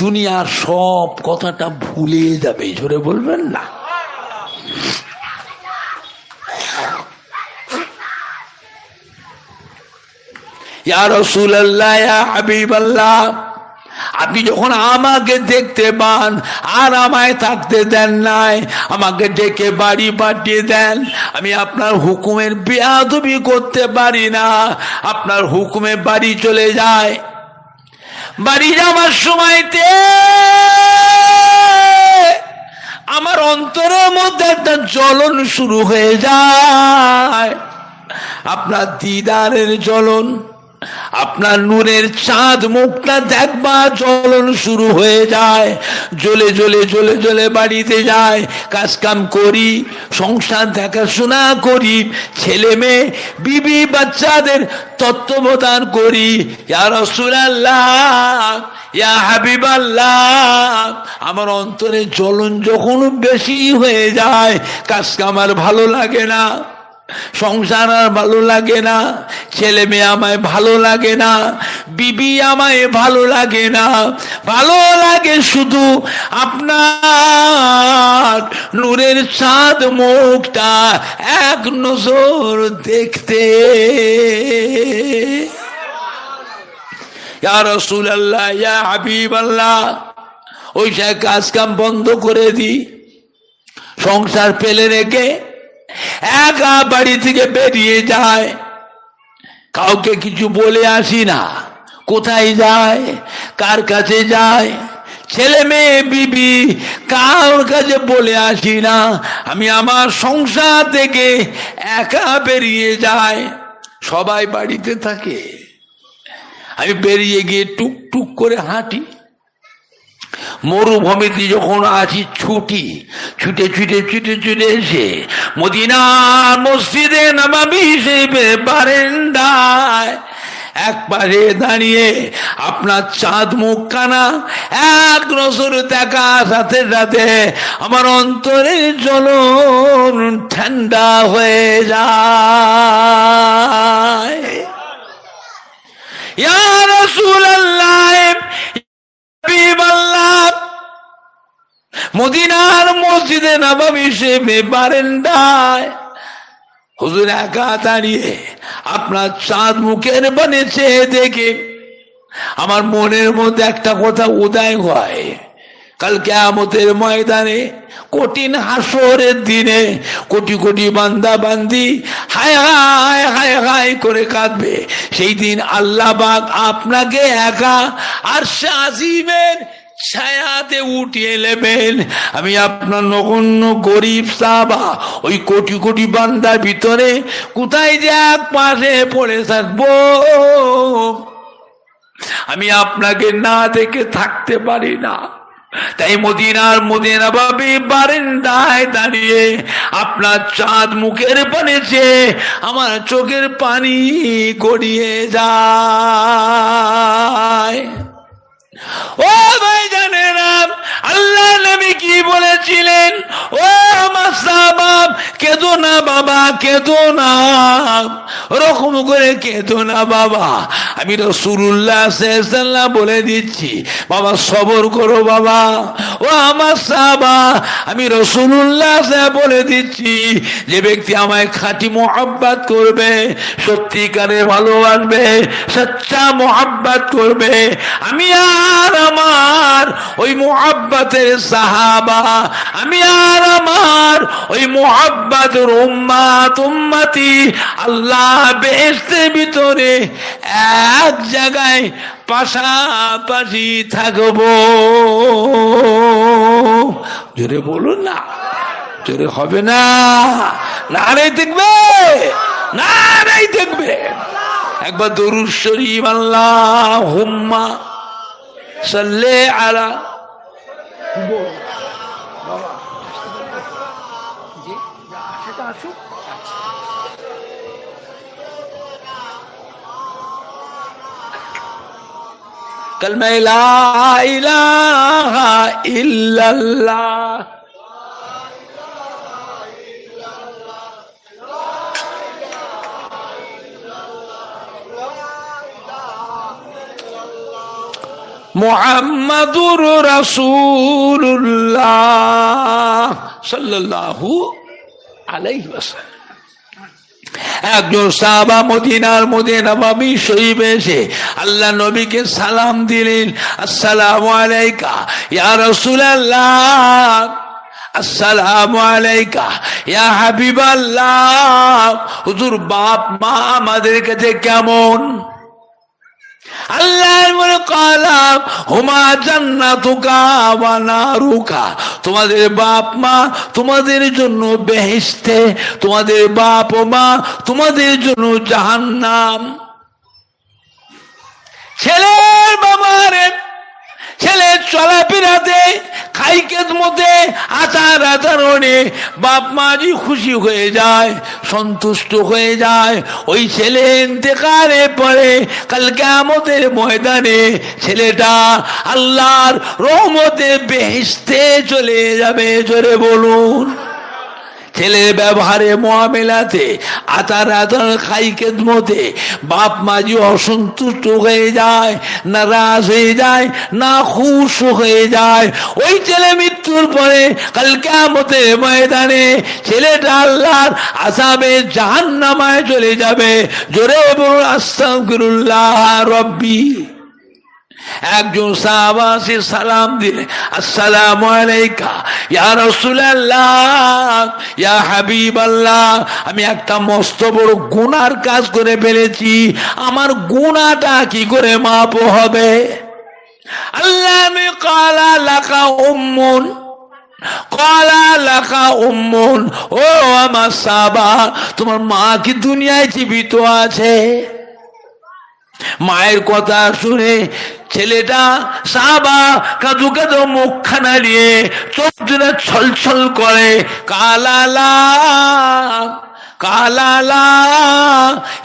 দুনিয়ার সব কথাটা ভুলে যাবে। জোরে বলবেন না? ইয়া রাসূলুল্লাহ, ইয়া হাবিবাল্লাহ, আপনি যখন আমাকে দেখতে পান আর আমায় থাকতে দেন নাই, আমাকে ডেকে বাড়ি পাঠিয়ে দেন, আমি আপনার হুকুমের বেয়াদবি করতে পারি না, আপনার হুকুমে বাড়ি চলে যায়। বাড়ি যাওয়ার সময়তে আমার অন্তরের মধ্যে একটা জ্বলন শুরু হয়ে যায়, আপনার দিদারের জ্বলন, আপনার নূরের চাঁদ মুখটা দেখবার জ্বলন শুরু হয়ে যায়। জ্বলে জ্বলে জ্বলে জ্বলে বাড়িতে যায়, কাজ কাম করি, সংসার দেখাশোনা করি, ছেলে মেয়ে বিবি বাচ্চাদের তত্ত্বাবধান করি। ইয়া রাসূলুল্লাহ, ইয়া হাবিবাল্লাহ, আমার অন্তরে জ্বলন যখন বেশি হয়ে যায়, কাজ কাম আর ভালো লাগে না, সংসার আর ভালো লাগে না, ছেলে মেয়ে আমায় ভালো লাগে না, বিবি আমায় ভালো লাগে না, ভালো লাগে শুধু আপনার নূরের চাঁদ মুখটা এক নজর দেখতে। ইয়া রাসূলুল্লাহ, ইয়া হাবিবাল্লাহ, ওই সে কাজ কাম বন্ধ করে দিই, সংসার ফেলে রেখে একা বাড়ি থেকে বেরিয়ে যায়, কাউকে কিছু বলে আসি না। কোথায় যায়, কার কাছে যায়, ছেলে মেয়ে বিবি কার কাছে বলে আসি না, আমি আমার সংসার থেকে একা বেরিয়ে যাই। সবাই বাড়িতে থাকে, আমি বেরিয়ে গিয়ে টুকটুক করে হাঁটি। মরুভূমিতে যখন আছি ছুটি, ছুটে ছুটে ছুটে ছুটে এসে মদিনার মসজিদে নববী শরীফের বারান্দায় একবারে দাঁড়িয়ে আপনার চাঁদ মুখখানা এক নজর দেখা সাথে সাথে আমার অন্তরে জ্বলন ঠান্ডা হয়ে যায়। ইয়া রাসূলুল্লাহ, মদিনার মসজিদে নববী শরীফের বারান্দায় হুজুর একা দাঁড়িয়ে আপনার চাঁদ মুখের বানিয়েছে দেখে আমার মনের মধ্যে একটা কথা উদয় হয়, কাল কিয়ামতের ময়দানে, কঠিন হাসরের দিনে কোটি কোটি বান্দা বান্দি হায় হায় হায় হায় করে কাঁদবে। সেই দিন আল্লাহ পাক আপনাকে একা আরশে আজিমের ছায়াতে উঠিয়ে নেবেন। আমি আপনার নগণ্য গরিব সাহাবা ওই কোটি কোটি বান্দার ভিতরে কোথায় যে এক পাশে পড়ে থাকবো, আমি আপনাকে না দেখে থাকতে পারি না। তাই মদিনার নববী বারান্দায় দাঁড়িয়ে আপনার চাঁদ মুখের বানিয়েছে, আমার চোখের পানি গড়িয়ে যায়। ও ভাই জানেরা, আল্লাহ নবী কি বলেছিলেন? ও আমার সাহাবা, কেঁদো না বাবা, কেঁদো না। ওরকম করে কেঁদো না বাবা, আমি রাসূলুল্লাহ সাল্লাল্লাহু আলাইহি ওয়াসাল্লাম বলে দিচ্ছি বাবা সবর করো বাবা। ও আমার সাহাবা, আমি রাসূলুল্লাহ বলে দিচ্ছি, যে ব্যক্তি আমায় খাঁটি মোহাব্বত করবে, সত্যিকারের ভালোবাসবে, সচ্চা মোহাব্বত করবে, আমি আর আমার ওই মোহাব্বতের সাহাবা, আমি আর আমার ওই মোহাব্বতের উম্মত উম্মতি আল্লাহ বেহেশতের ভিতরে এক জায়গায় পাশাপাশি থাকবো। জোরে বলুন না, জোরে হবে না, নারাই দেখবে, নারাই দেখবে। একবার দরুদ শরীফ আল্লাহুম্মা সাল্লি আলা কালমা লা ইলাহা ইল্লাল্লাহ। মুহাম্মাদুর রাসূলুল্লাহ সাল্লাল্লাহু আলাইহি ওয়াসাল্লাম। একজন সাহাবা মদিনার মধ্যে নববী শরীফে এসে আল্লাহ নবীকে সালাম দিলেন, আসসালামু আলাইকা ইয়া রাসূলুল্লাহ, আসসালামু আলাইকা ইয়া হাবিবাল্লাহ। হুজুর বাপ মা আমাদের কাছে কেমন? আল্লাহ বলে কালাম হুমা জান্নাতুকা ওয়া নারুকা, তোমাদের বাপ মা তোমাদের জন্য বেহেশতে, তোমাদের বাপ ও মা তোমাদের জন্য জাহান্নাম। ছেলের বাবারে ছেলের চলাফেরাতে খাইকের মধ্যে আচার আচরণে বাপ মা জি খুশি হয়ে যায়, সন্তুষ্ট হয়ে যায়। ওই ছেলে ইন্তেকালে পরে কাল কিয়ামতের ময়দানে ছেলেটা আল্লাহর রহমতে বেহেশতে চলে যাবে। জোরে বলুন। ছেলের ব্যবহারে মুআমেলাতে আচার আচরণ খাইকের মধ্যে বাপ মাজি অসন্তুষ্ট হয়ে যায়, নারাজ হয়ে যায়, না খুশ হয়ে যায়। ওই ছেলে মৃত্যুর পরে কাল কিয়ামতের ময়দানে ছেলেটা আল্লাহর আযাবে জাহান্নামায় চলে যাবে। জোরে বলুন আস্তাগফিরুল্লাহ রাব্বি। একজন সাহাবা সে সালাম দিলে, আসসালামু আলাইকা ইয়া রাসূলুল্লাহ ইয়া হাবিবাল্লাহ, আমি একটা মস্ত বড় গুনার কাজ করে ফেলেছি, আমার গুনাহটা কি করে মাপ হবে? আল্লাহ আমি ক্বালা লাকা উম্মুন, ক্বালা লাকা উম্মুন। ও আমার সাহাবা, তোমার মা কি দুনিয়ায় জীবিত আছে? মায়ের কথা শুনে ছেলেটা সাহাবা কাঁদু কাঁদু মুখখানা নিয়ে চোখ দুটো ছলছল করে, কালালা কালালা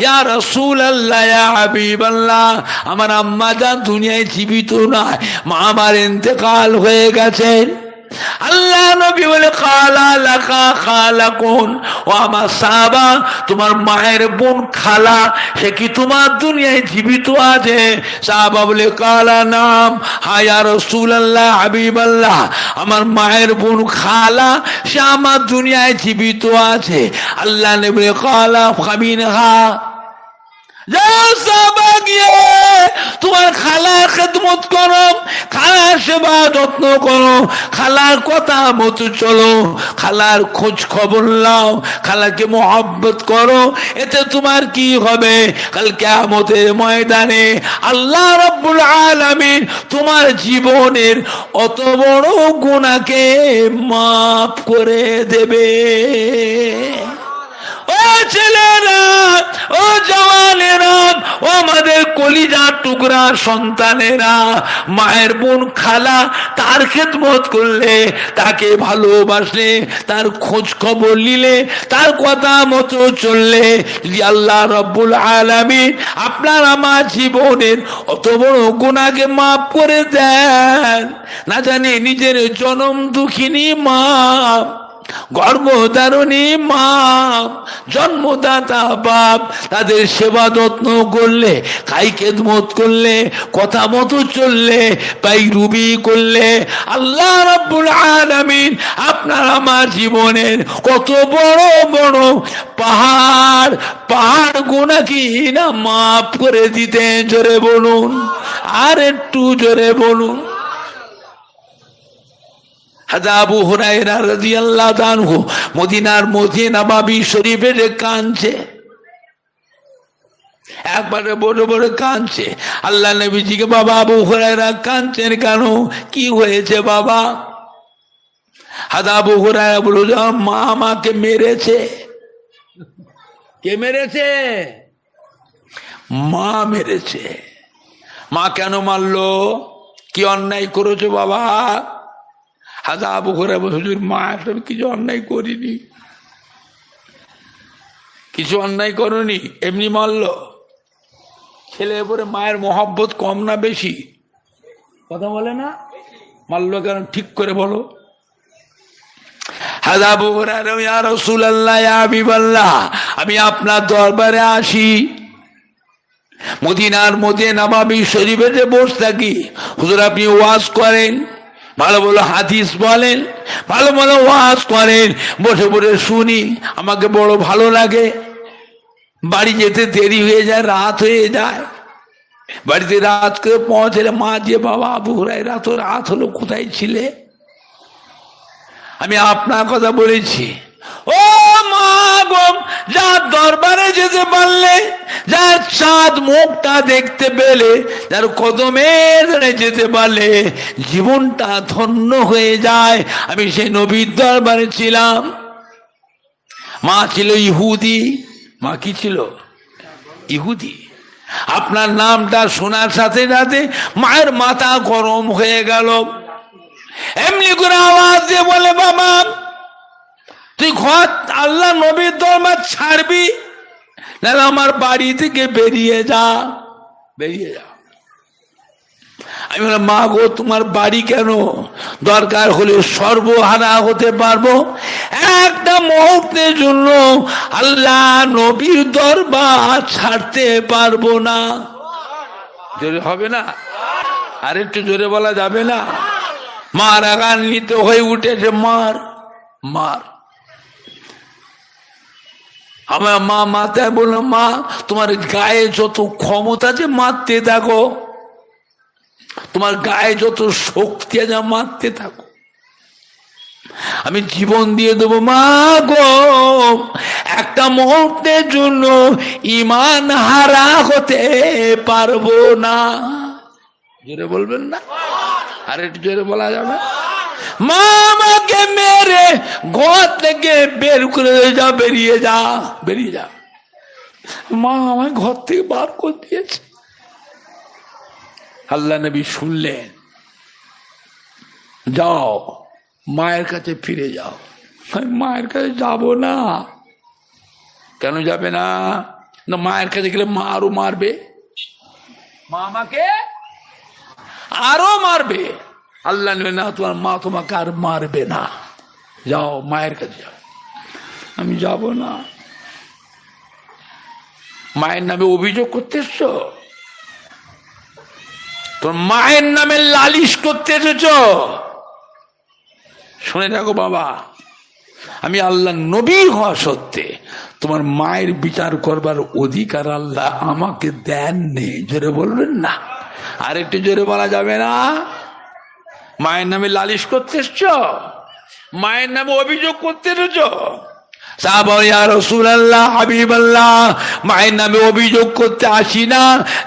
ইয়া রাসূলুল্লাহ ইয়া হাবিবাল্লাহ, আমার আম্মা জান দুনিয়ায় জীবিত নয়, মা আমার ইন্তেকাল হয়ে গেছেন। আল্লাহ নবী বলে কালা লাকা খালাকুন, ও আমার সাহাবা তোমার মায়ের বোন খালা সে কি তোমার দুনিয়ায় জীবিত আছে? সাহাবা বলে কালা নাম, হ্যাঁ ইয়া রাসূলুল্লাহ হাবিবাল্লাহ, আমার মায়ের বোন খালা সে আমার দুনিয়ায় জীবিত আছে। আল্লাহ নবী বলে কালা ফামিনহা, যাও সাহাবা গিয়ে তোমার খালার খেদমত করো, খালার সেবা যত্ন করো, খালার কথা মতো চলো, খালার খোঁজ খবর নাও, খালাকে মহব্বত করো। এতে তোমার কি হবে? কাল কিয়ামতের ময়দানে আল্লাহ রাব্বুল আলামিন তোমার জীবনের অত বড় গুনাহকে মাফ করে দেবে। ও ছেলেরা, ও জওয়ানেরা, ও আমাদের কলিজার টুকরা সন্তানেরা, মায়ের বোন খালা তার খেদমত করলে, তাকে ভালোবাসলে, তার খোঁজ খবর নিলে, তার কথা মতো চললে, যদি আল্লাহ রাব্বুল আলামিন আপনার আমার জীবনের অত বড় গুনাহকে মাফ করে দেন, না জানি নিজের জনম দুঃখিনী মা গর্ভধারণী মা, জন্মদাতা বাপ, তাদের সেবা যত্ন করলে, খাই খেদমত করলে, কথা মতো চললে, পাইরুবি করলে, আল্লাহ রাব্বুল আলামিন আপনার আমার জীবনের কত বড় বড় পাহাড় পাহাড় গুনাহ কি না মাফ করে দিতে। জোরে বলুন, আর একটু জোরে বলুন। আবু হুরায়রা রাদিয়াল্লাহু আনহু মদিনার মসজিদ নববী শরীফে কাঁদছে, একবারে বড় বড় কাঁদছে। আল্লাহ নবীজিকে, বাবা আবু হুরায়রা কাঁদছেন কেন, কি হয়েছে বাবা? আবু হুরায়রা বলল, মা আমাকে মেরেছে। কে মেরেছে? মা মেরেছে। মা কেন মারলো? কি অন্যায় করেছো বাবা? আবু হুরায়রা বলল, হুজুর মা আসলে কিছু অন্যায় করিনি। কিছু অন্যায় করনি, এমনি মারলো। ছেলে পরে মায়ের মহব্বত কম না বেশি? কথা বলে না? মারলো কেন ঠিক করে বলো। আবু হুরায়রা, ইয়া রাসূলুল্লাহ, ইয়া হাবিবাল্লাহ, আমি আপনার দরবারে আসি, মদিনার মধ্যে নববী শরীফে বসে থাকি, হুজুর আপনি ওয়াজ করেন, ভালো ভালো হাদিস বলেন, ভালো ভালো ওয়াজ করেন, বসে বসে শুনি, আমাকে বড় ভালো লাগে। বাড়ি যেতে দেরি হয়ে যায়, রাত হয়ে যায়। বাড়িতে রাত করে পৌঁছলে মা যে, বাবা আবু হুরায়রা তো রাত হলো, কোথায় ছিলে? আমি আপনার কথা বলেছি। ও মা গো, যার দরবারে যেতে পারলে, যার চাঁদ মুখটা দেখতে পেলে, যার কদমে যেতে পারলে জীবনটা ধন্য হয়ে যায়। আমি সেই নবীর দরবারে ছিলাম। মা ছিল ইহুদি। মা কি ছিল? ইহুদি। আপনার নামটা শোনার সাথে সাথে মায়ের মাথা গরম হয়ে গেল। এমনি করে আওয়াজ দিয়ে বলে, বাবা তুই ঘর আল্লাহ নবীর দরবার ছাড়বি না আমার বাড়ি থেকে বেরিয়ে যা, বেরিয়ে যা। আমি বললাম, মা গো তোমার বাড়ি কেন? দরকার হলে সর্বহারা হতে পারবো, একটা মুহূর্তের জন্য আল্লাহ নবীর দরবার ছাড়তে পারবো না। জোরে হবে না? আর একটু জোরে বলা যাবে না? মা রাগান্বিত হয়ে উঠেছে, মার মার। আমার মা মাথায় বলল, মা তোমার গায়ে যত ক্ষমতা আছে মারতে থাকো, তোমার গায়ে যত শক্তি আছে মারতে থাকো, আমি জীবন দিয়ে দেবো। মা গো একটা মুহূর্তের জন্য ঈমান হারা হতে পারবো না। জোরে বলবেন না? আর একটু জোরে বলা যাবে? মা আমাকে মেরে ঘর থেকে বের করে যা, বেরিয়ে যা, বেরিয়ে যা। মা আমায় ঘর থেকে বার করে দিয়েছে। আল্লাহ নবী শুনলেন, যাও মায়ের কাছে ফিরে যাও। মায়ের কাছে যাব না। কেন যাবে না? না মায়ের কাছে গেলে মা আরো মারবে, মা আমাকে আরো মারবে। আল্লাহ নেবে না, তোমার মা তোমাকে আর মারবে না, যাও মায়ের কাছে যাও। আমি যাব না। মায়ের নামে অভিযোগ করতে এসছো? তোর মায়ের নামে লালিশ করতে এসেছ? শুনে রাখো বাবা, আমি আল্লাহ নবী হওয়া সত্ত্বে তোমার মায়ের বিচার করবার অধিকার আল্লাহ আমাকে দেননি। জোরে বলবেন না? আর একটু জোরে বলা যাবে না? মায়ের নামে লালিশ করতে এসছ, মায়ের নামে অভিযোগ করতে এসেছ। সাহাবা, ইয়া রাসূলুল্লাহ, হাবিবাল্লাহ, মায়ের নামে অভিযোগ করতে আসি না,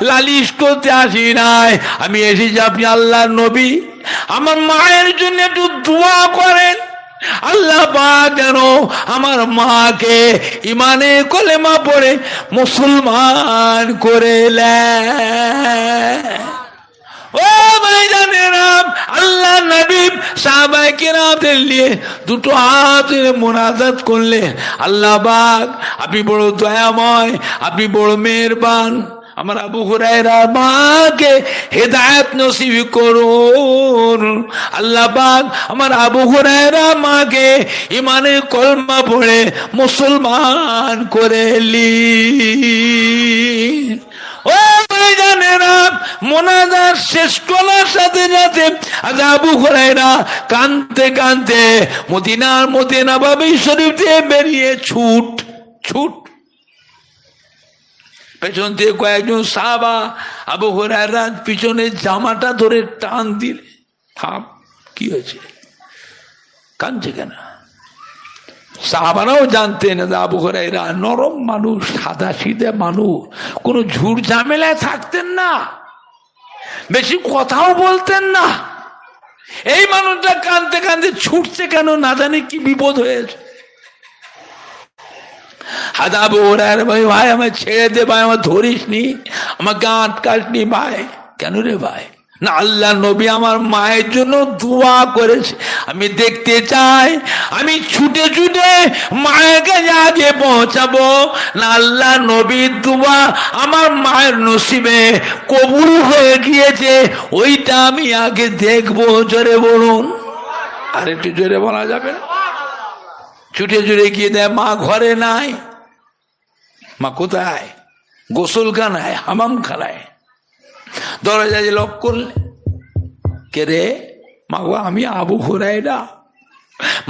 লালিশ করতে আসি নাই। আমি এসেছি আপনি আল্লাহর নবী, আমার মায়ের জন্য একটু দোয়া করেন। আল্লাহ পাক যেন আমার মাকে ইমানে কলেমা পড়ে মুসলমান করে নেয়। ও ভাইজানেরা, আল্লাহ নবী সাহাবায়ে কেরামদের নিয়ে দুটো হাত মুনাজাত করলে, আল্লাহ পাক আপনি বড় দয়াময়, আপনি বড় মেহেরবান, আমার আবু হুরায়রা মাকে হেদায়েত নসিব করুন। আল্লাহ পাক আমার আবু হুরায়রা মাকে ইমানের কলমা পড়ে মুসলমান করেলেন। ও ভাইজানেরা, মোনাজাত শেষ করার সাথে সাথে আবু হুরায়রা কাঁদতে কাঁদতে মদিনা নববী শরীফ দিয়ে বেরিয়ে ছুট। পেছন থেকে কয়েকজন সাহাবা আবু হুরায়রা পিছনে জামাটা ধরে টান দিলে। থাম, কি হয়েছে, কাঁদছে কেন? সাহাবারাও জানতেন আবু হুরায়রা নরম মানুষ, সাদা সিধে মানুষ, কোনো ঝুট ঝামেলায় থাকতেন না, বেশি কথাও বলতেন না। এই মানুষটা কাঁদতে কাঁদতে ছুটছে কেন, না জানি কি বিপদ হয়েছে। আবু হুরায়রা ভাই আমায় ছেড়ে দে ভাই, আমার ধরিস নি, আমাকে আটকাস নি ভাই। কেন রে ভাই? না, আল্লাহ নবী আমার মায়ের জন্য দোয়া করেছে, আমি দেখতে চাই, আমি ছুটে ছুটে মায়ের কাছে আগে পৌঁছাবো। না, আল্লাহ নবীর দোয়া আমার মায়ের নসিবে কবুল হয়ে গিয়েছে, ওইটা আমি আগে দেখবো। জোরে বলুন, আর একটু জোরে বলা যাবে? ছুটে ছুটে গিয়ে দেয়, মা ঘরে নাই। মা কোথায়? গোসলখানায়, হামামখানায়। দরজায় লক করলে, কে রে? মা গো, আমি আবু হুরায়রা।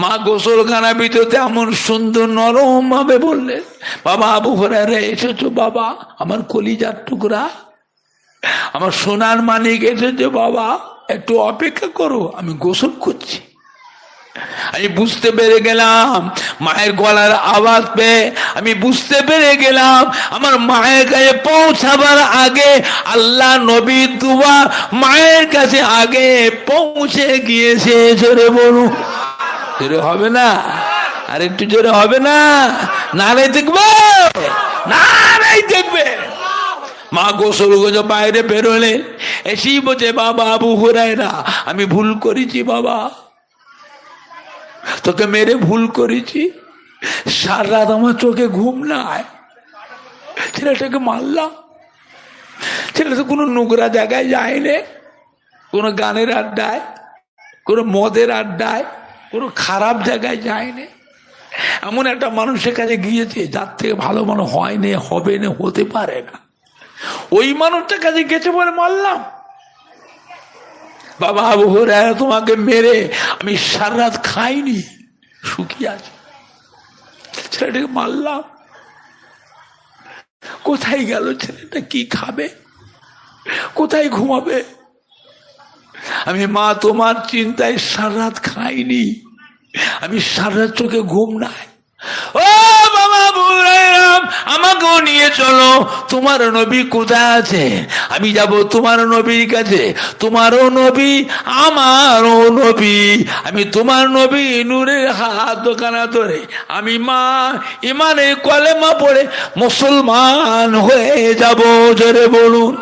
মা গোসলখানার ভিতরে এমন সুন্দর নরম ভাবে বললেন, বাবা আবু হুরায়রা এসেছো বাবা, আমার কলিজার টুকরা, আমার সোনার মানিক এসেছো বাবা, একটু অপেক্ষা করো, আমি গোসল করছি। আমি বুঝতে পেরে গেলাম, মায়ের গলার আওয়াজ পেয়ে আমি বুঝতে পেরে গেলাম আমার মায়ের কাছে পৌঁছাবার আগে আল্লাহ নবীর দুয়া মায়ের কাছে আগে পৌঁছে গিয়েছে। জোরে বলুন, জোরে হবে না? আর একটু জোরে হবে না? নারে দেখবে, নারে দেখবে। মা গোসল গোজো বাইরে বেরোলে এসেই বলছে, বাবা আবু হুরায়রা, আমি ভুল করেছি বাবা, তোকে মেরে ভুল করেছি, সারা রাত আমার চোখে ঘুম নাই, ছেলেটাকে মারলাম। ছেলেটা কোনো নোংরা জায়গায় যায়নি, কোনো গানের আড্ডায়, কোনো মদের আড্ডায়, কোনো খারাপ জায়গায় যায়নি। এমন একটা মানুষের কাছে গিয়েছে যার থেকে ভালো মানুষ হয়নি, হবে না, হতে পারে না, ওই মানুষটার কাছে গেছে বলে মারলাম। বাবা আবু হুরায়রা, তোমাকে মেরে আমি সারা রাত খাইনি, শুকিয়ে আছে, ছেলেটাকে মারলাম। কোথায় গেল ছেলেটা? কি খাবে, কোথায় ঘুমাবে? আমি মা তোমার চিন্তায় সারা রাত খাইনি, আমি সারা রাত চোখে ঘুম নাই। ও বাবা আবু হুরায়রা, আমাকেও নিয়ে চলো, তোমার নবী কোথায় আছে? আমি যাব তোমার নবীর কাছে। তোমারও নবী আমারও নবী, আমি তোমার নবী নূরের হাত দোকানা ধরে আমি মা ইমানে কলেমা পড়ে মুসলমান হয়ে যাব। জোরে বলুন,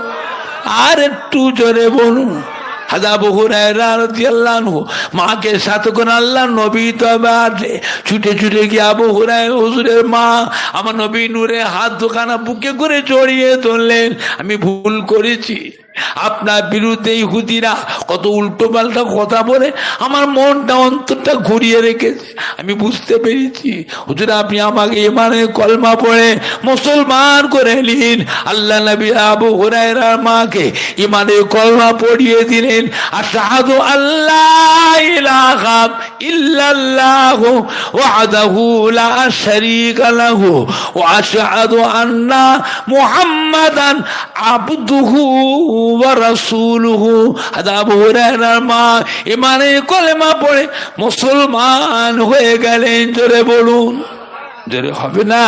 আর একটু জোরে বলুন। আবু হুরায়রা রাদিয়াল্লাহু আনহু মাকে সাথে করে আল্লাহ নবী তবে ছুটে ছুটে গিয়ে আবু হুরায়রা, হুজুরের মা আমার নবী নূরে হাত দোকানা বুকে করে জড়িয়ে ধরলেন। আমি ভুল করেছি, আপনার বিরুদ্ধে ইহুদিরা কত উল্টো পাল্টা কথা বলে আমার মনটা অন্তরটা ঘুরিয়ে রেখেছে, আমি বুঝতে পেরেছি। হুজুর, আপনি আমাকে ইমানের কলমা পড়ে মুসলমান করে নিন। আল্লাহ নবী আবু হুরায়রার মাকে ইমানের কলমা পড়িয়ে দিলেন। আশহাদু আল্লাহ ইলাহা ইল্লাল্লাহু ওয়াহদাহু লা শারীকা লাহু ওয়া আশহাদু আন্না মুহাম্মাদান আবদুহু ওয়া রাসূলুহু। আবু হুরায়রার মা ইমানের কলেমা পড়ে মুসলমান হয়ে গেলেন। জোরে বলুন, জোরে হবে না?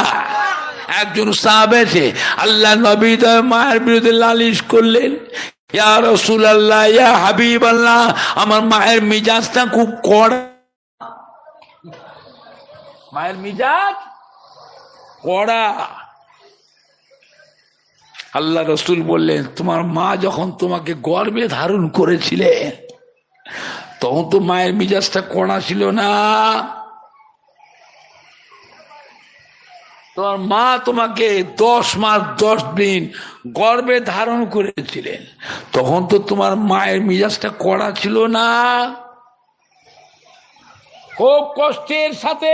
একজন সাহাবা এসে আল্লাহ নবী তার মায়ের বিরুদ্ধে লালিশ করলেন, ইয়া রাসূলুল্লাহ, ইয়া হাবিবাল্লাহ, আমার মায়ের মিজাজটা খুব কড়া, মায়ের মিজাজ কড়া। আল্লাহ রসুল বললেন, তোমার মা যখন তোমাকে গর্ভে ধারণ করেছিলেন তখন তো মায়ের মিজাজটা কড়া ছিল না। তোমার মা তোমাকে 10 মাস 10 দিন গর্ভে ধারণ করেছিলেন, তখন তো তোমার মায়ের মেজাজটা কড়া ছিল না? খুব কষ্টের সাথে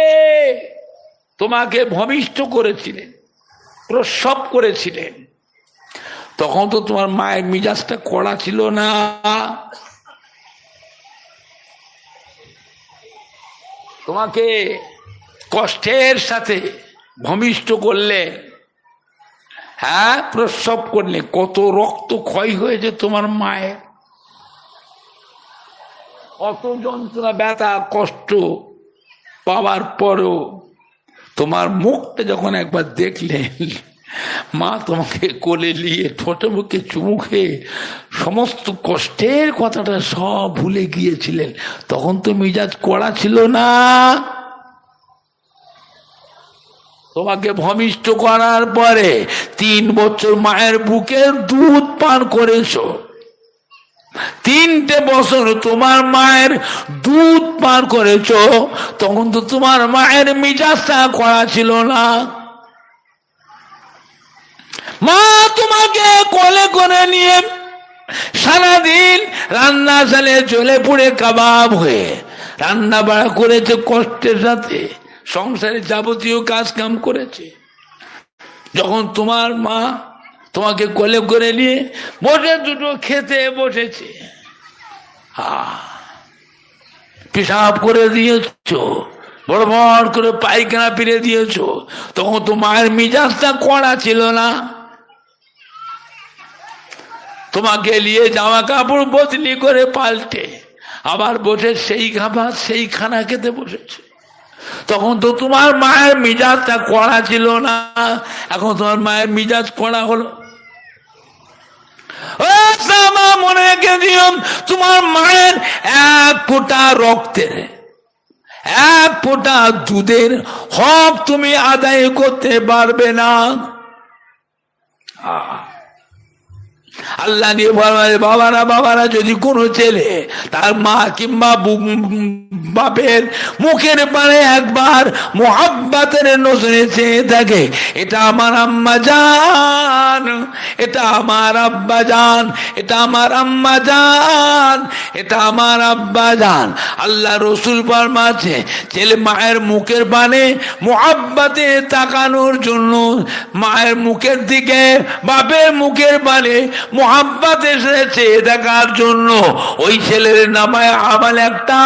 তোমাকে ভূমিষ্ঠ করেছিলেন, প্রসব করেছিলেন, তখন তো তোমার মায়ের মেজাজটা কড়া ছিল না? তোমাকে কষ্টের সাথে ভূমিষ্ঠ করলে, হ্যাঁ, প্রসব করলে, কত রক্ত ক্ষয় হয়েছে তোমার মায়ের, কত যন্ত্রণা ব্যথা কষ্ট পাওয়ার পরও তোমার মুখটা যখন একবার দেখলেন, মা তোমাকে কোলে নিয়ে ঠোঁটে মুখে চুমু খেয়ে সমস্ত কষ্টের কথাটা সব ভুলে গিয়েছিলেন, তখন তো মেজাজ কড়া ছিল না? তোমাকে ভূমিষ্ঠ করার পরে 3 বছর মায়ের বুকের দুধ পান করেছো, 3টে বছর তোমার মায়ের দুধ পান করেছো, তখন তো তোমার মায়ের মেজাজটা কড়া ছিল না? মা তোমাকে কোলে করে নিয়ে সারাদিন রান্না চালে জ্বলে পুড়ে কাবাব হয়ে রান্না বাড়া করেছে, কষ্টের সাথে সংসারে যাবতীয় কাজ কাম করেছে। যখন তোমার মা তোমাকে কোলে করে নিয়ে বসে দুটো খেতে বসেছে, পেশাব করে দিয়েছো, বড় বড় করে পায়খানা ফিরে দিয়েছো, তখন তো মায়ের মেজাজটা কড়া ছিল না? তোমাকে নিয়ে জামা কাপড় বদলি করে পাল্টে আবার বসে সেই খাবার সেই খানা খেতে বসেছে, তখন তো তোমার মায়ের মেজাজটা কড়া ছিল না? এখন তোমার মায়ের মেজাজ কড়া হলো। মনে রেখে দিও, তোমার মায়ের 1 ফোঁটা রক্তের, 1 ফোঁটা দুধের হক তুমি আদায় করতে পারবে না। আল্লাহ নিয়ে বাবারা যদি কোনো ছেলে তার মা কিংবা বাপের মুখের পানে একবার মোহাব্বতের নজরে চেয়ে থাকে, এটা আমার আম্মা জান, এটা আমার আব্বা জান, এটা আমার আম্মা জান, এটা আমার আব্বা জান। আল্লাহ রসুল ফরমাচ্ছে, ছেলে মায়ের মুখের পানে মোহাব্বতে তাকানোর জন্য, মায়ের মুখের দিকে বাপের মুখের পানে মোহাব্বত এসেছে দেখার জন্য, ওই ছেলের নামে আমাল একটা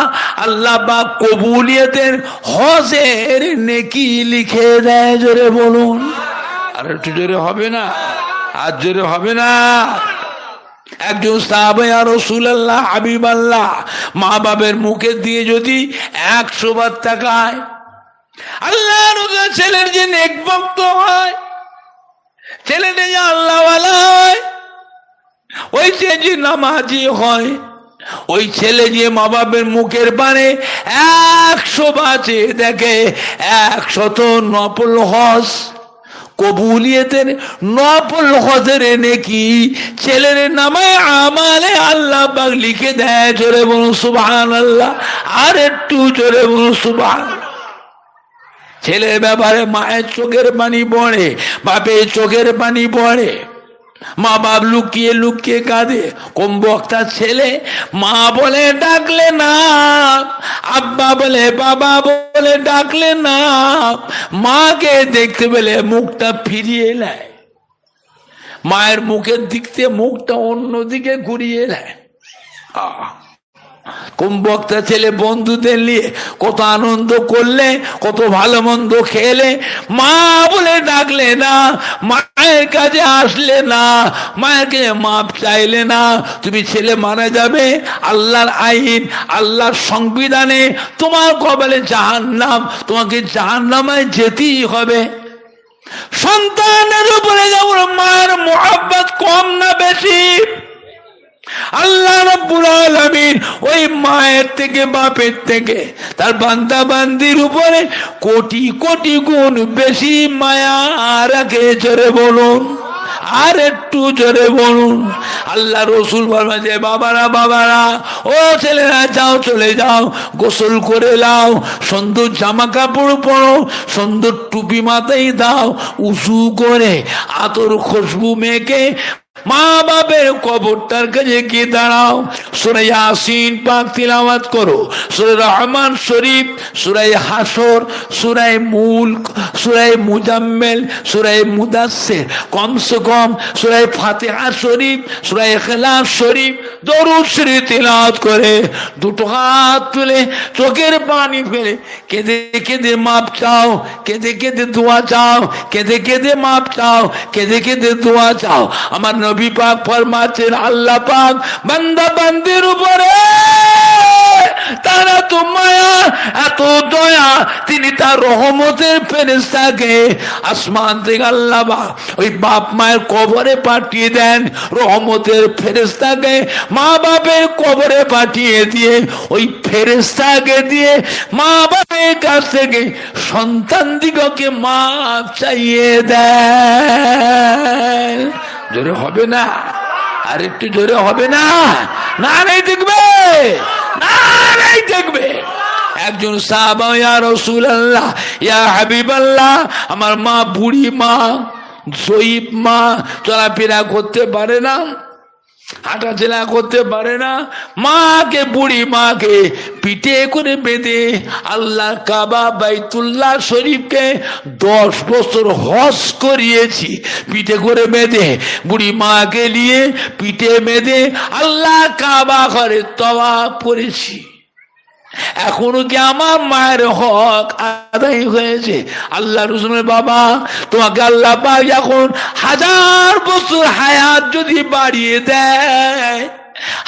আল্লাহ পাক কবুলিয়তের হজের নেকি লিখে দেয়। জোরে বলুন, আর একটু জোরে হবে না? আর জোরে হবে না? একজন সাহাবা, ইয়া রাসূলুল্লাহ, হাবিবাল্লাহ, মা বাবের মুখে দিয়ে যদি 100 বার তাকায়, আল্লাহর ছেলের যে নেকভক্ত হয়, ছেলেটা যে আল্লাহওয়ালা হয়, ওই ছেলে যে নামাজি হয়, ওই ছেলে যে মা বাবের মুখের পানে 100 বাঁচে দেখে, 100 নফল হজ কবুলিয়তের নফল হজের নেকি ছেলের নামে আমালে আল্লাহ পাক লিখে দেয়। জোরে বলুন সুবহানাল্লাহ, আর একটু জোরে বলুন সুবহানাল্লাহ। ছেলের ব্যাপারে মায়ের চোখের পানি পড়ে, বাপের চোখের পানি পড়ে, মা বাপ লুকিয়ে লুকিয়ে কাঁদে। কম বক্তা ছেলে মা বলে ডাকলে না, আব্বা বলে বাবা বলে ডাকলে না, মাকে দেখতে পেলে মুখটা ফিরিয়ে নেয়, মায়ের মুখের দিক থেকে মুখটা অন্যদিকে ঘুরিয়ে নেয়। কম বক্তা ছেলে বন্ধুদের নিয়ে কত আনন্দ করলে, কত ভালো মন্দ খেলে, মা বলে ডাকলে না, মায়ের কাছে আসলে না, মায়ের কাছে মাপ চাইলে না, তুমি ছেলে মারা যাবে। আল্লাহর আইন, আল্লাহর সংবিধানে তোমার কপালে জাহান্নাম, তোমাকে জাহান্নামায় যেতেই হবে। সন্তানের উপরে যেমন মায়ের মোহাব্বত কম না বেশি, আল্লাহ রাব্বুল আলামিন ওই মায়ের থেকে বাপের থেকে তার বান্দা বান্দির উপরে কোটি কোটি গুণ বেশি মায়া রাখে। জোরে বলুন, আর একটু জোরে বলুন। আল্লাহ রসুল বলবেন যে বাবারা বাবারা ও ছেলেরা যাও, চলে যাও, গোসল করে নাও, সুন্দর জামা কাপড় পরো, সুন্দর টুপি মাথায় দাও, উঁচু করে আতর খুশবু মেখে মা বাপের কবরটার কাছে গিয়ে দাঁড়াও, সূরা ইয়াসিন পাক তিলাওয়াত করো, সূরা রহমান শরীফ, সূরা হাসর, সূরা মুলক, সূরা মুজাম্মিল, সূরা মুদাসসির, কমসে কম সূরা ফাতিহা শরীফ, সূরা ইখলাস শরীফ, দরুদ শরীফ তিলাওয়াত করে দুটো হাত তুলে চোখের পানি ফেলে কেঁদে কেঁদে মাপ চাও, কেঁদে কেঁদে দোয়া চাও, কেঁদে কেঁদে মাপ চাও, কেঁদে কেঁদে দোয়া চাও। আমার নবী পাক ফরমাচ্ছেন আল্লাহ পাক বান্দা বান্দির উপরে তারা তো মায়া, এত দয়া, তিনি তার রহমতের ফেরেশতাকে আসমান থেকে আল্লাহ ওই বাপ মায়ের কবরে পাঠিয়ে দেন, রহমতের ফেরেশতাকে মা বাপের কবরে পাঠিয়ে দিয়ে ওই ফেরেশতাকে দিয়ে মা বাপের কাছ থেকে সন্তান দিগকে মাপ চাইয়ে দেন। জোরে হবে না? আর একটু জোরে হবে না? না নাই দেখবে, না নাই দেখবে। একজন সাহাবা, ইয়া রাসূলুল্লাহ, ইয়া হাবিবাল্লাহ, আমার মা বুড়ি মা, জয়ীব মা, চলাফেরা করতে পারে না, হাঁটাচলা করতে পারে না, মাকে বুড়ি মাকে পিঠে করে বেঁধে আল্লাহ কাবা বাইতুল্লাহ শরীফকে 10 বছর হজ করিয়েছি, পিঠে করে বেঁধে বুড়ি মাকে নিয়ে পিঠে বেঁধে আল্লাহ কাবা ঘরে তওয়াফ করেছি। এখনো কি আমার মায়ের হক আদায় হয়েছে? আল্লাহ রসুলের বাবা, তোমাকে আল্লাহ পাক এখন 1000 বছর হায়াত যদি বাড়িয়ে দেয়,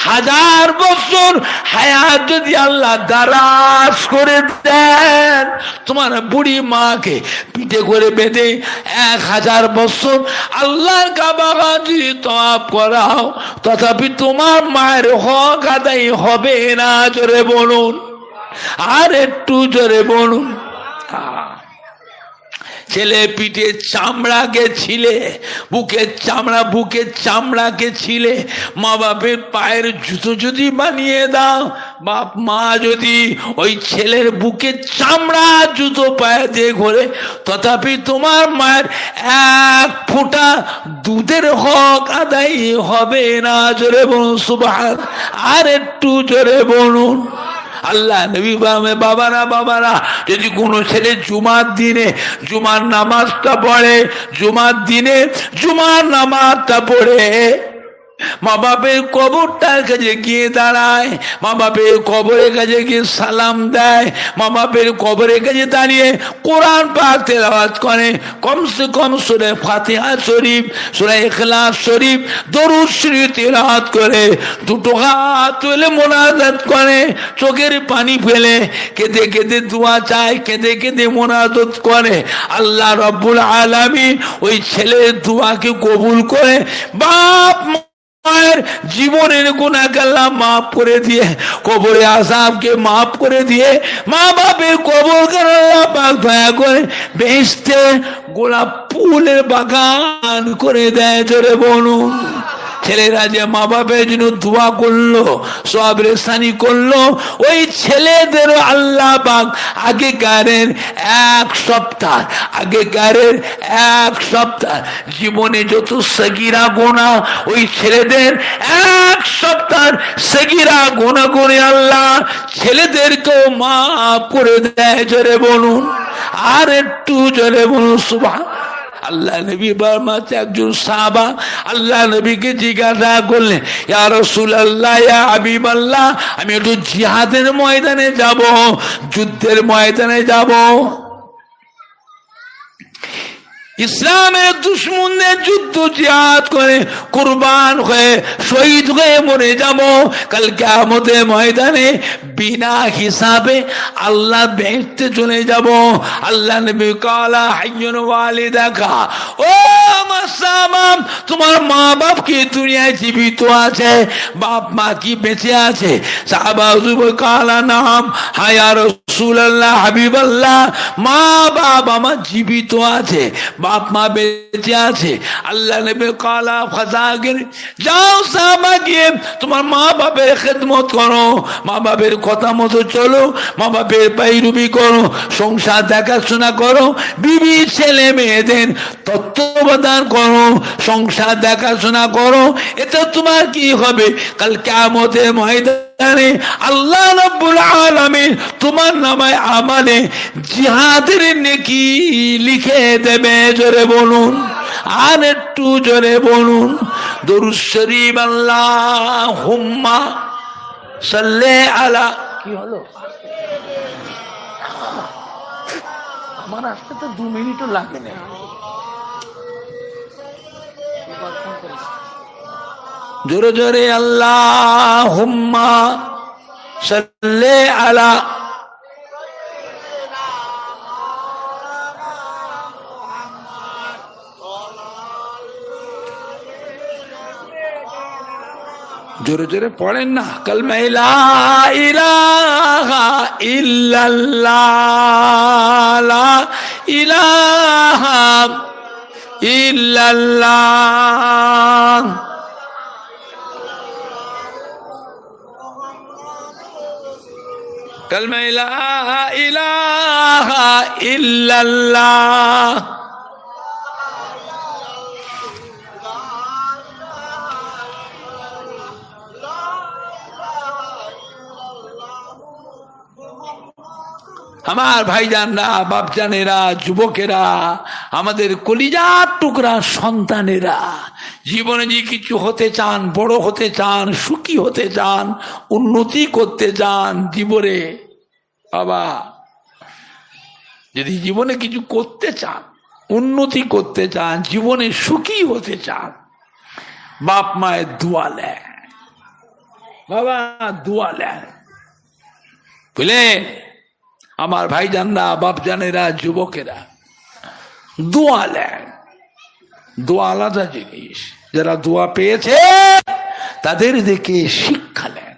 1000 বছর হায়াত যদি আল্লাহ দারাজ করে দেন, তোমার বুড়ি মাকে পিঠে করে বেঁধে 1000 বছর আল্লাহর কাবা যদি তওয়াফ করাও, তথাপি তোমার মায়ের হক আদায় হবে না। জোরে বলুন, আর একটু জোরে বলুন। ছেলে পিঠে চামড়াকে ছিলে, বুকের চামড়াকে ছিলে, মা বাপের পায়ের জুতো যদি বানিয়ে দাও, বাপ মা যদি ওই ছেলের বুকের চামড়া জুতো পায়ে দিয়ে ঘোরে, তথাপি তোমার মায়ের 1 ফোঁটা দুধের হক আদায় হবে না। জোরে বলুন সুবহান। আর একটু জোরে বলুন। আল্লাহ নবী বাবারা বাবারা, যদি কোনো ছেলে জুমার দিনে জুমার নামাজটা পড়ে, জুমার দিনে জুমার নামাজটা পড়ে মা বাপের কবরটার কাছে গিয়ে দাঁড়ায়, মা বাপের কবরের কাছে গিয়ে সালাম দেয়, মা বাপের কবরের কাছে দাঁড়িয়ে কোরআন পাক তেলাওয়াত করে, কমসে কম সূরা ফাতিহা শরীফ, সূরা ইখলাস শরীফ, দরুদ শরীফ তেলাওয়াত করে, দুটো হাত তুলে মোনাজাত করে, চোখের পানি ফেলে কেঁদে কেঁদে দোয়া চায়, কেঁদে কেঁদে মোনাজাত করে, আল্লাহ রাব্বুল আলামিন ওই ছেলের দোয়াকে কবুল করে বাপ মায়ের জীবনের গুনাহকে আল্লাহ মাফ করে দিয়ে, কবরে আযাবকে মাফ করে দিয়ে, মা বাপের কবরকে আল্লাহ পাক দয়া করে বেহেশতে গোলাপ ফুলের বাগান করে দেয়। জোরে বলুন। ছেলেরা যে মা বাপের জন্য দোয়া করলো, সওয়াব রেসানি করলো, ওই ছেলেদেরও আল্লাহ পাক আগেকারের 1 সপ্তাহ জীবনে যত সগীরা গুনাহ ওই ছেলেদের 1 সপ্তাহ সগীরা গুনাহ করে আল্লাহ ছেলেদেরকেও মাফ করে দেয়। জোরে বলুন, আর একটু জোরে বলুন সুবহান। আল্লাহ নবী বারমাতে একজন সাহাবা আল্লাহ নবীকে জিজ্ঞাসা করলেন, ইয়া রাসূলুল্লাহ, ইয়া হাবিবাল্লাহ, আমি একটু জিহাদের ময়দানে যাব, যুদ্ধের ময়দানে যাব, ইসলামের দুশমনদের যুদ্ধ জিহাদ করে কুরবান হয়ে শহীদ হয়ে মরে যাব, কাল কিয়ামতের ময়দানে বিনা হিসাবে আল্লাহ বেহেশতে চলে যাব। আল্লাহ নবী কালা হাইয়ুন ওয়ালিদাকা, ও আমার সামাম, তোমার মা বাপ কি দুনিয়ায় জীবিত আছে? বাপ মা কি বেঁচে আছে? সাহাবা কালা নাম, হায়া রাসূলুল্লাহ, হাবিবাল্লাহ, মা বাপ আমার জীবিত আছে, বাপ মা বেঁচে আছে। আল্লাহ নবী কালা ফাজাগির, যাও সাহাবা গিয়ে তোমার মা বাপের খেদমত করো, মা বাপের কথা মতো চলো, মা বাপের পাইরুবি করো, সংসার দেখাশোনা করো, বিবি ছেলে মেয়েদের তত্ত্বাবধান করো, সংসার দেখাশোনা করো। এতে তোমার কি হবে? কাল কিয়ামতের ময়দানে আল্লাহ রাব্বুল আলামিন তোমার নামায় আমালে জিহাদের নেকি লিখে দেবে। জোরে বলুন, আর একটু জোরে বলুন দরুদ শরীফ। আল্লাহুম্মা সাল্লি আলা। কি হলো? আমার আসতে তো 2 মিনিটও লাগে না। জোরে জোরে আল্লাহুম্মা সাল্লি আলা। জোরে জোরে পড়েন না কালমা লা ইলাহা ইল্লাল্লাহ, লা ইলাহা ইল্লাল্লাহ। কালমা লা ইলাহা ইল্লাল্লাহ। আমার ভাইজানরা, বাপজানেরা, যুবকেরা, আমাদের কলিজার টুকরা সন্তানেরা, জীবনে যে কিছু হতে চান, বড় হতে চান, সুখী হতে চান, উন্নতি করতে চান জীবনে, বাবা যদি জীবনে কিছু করতে চান, উন্নতি করতে চান, জীবনে সুখী হতে চান, বাপ মায়ের দোয়া নেন। বাবা দোয়া নেন, বুঝলেন? আমার ভাইজানরা, বাপজানেরা, যুবকেরা, দোয়া নেন। দোয়া আলাদা জিনিস। যারা দোয়া পেয়েছে তাদের দেখে শিক্ষা নেন।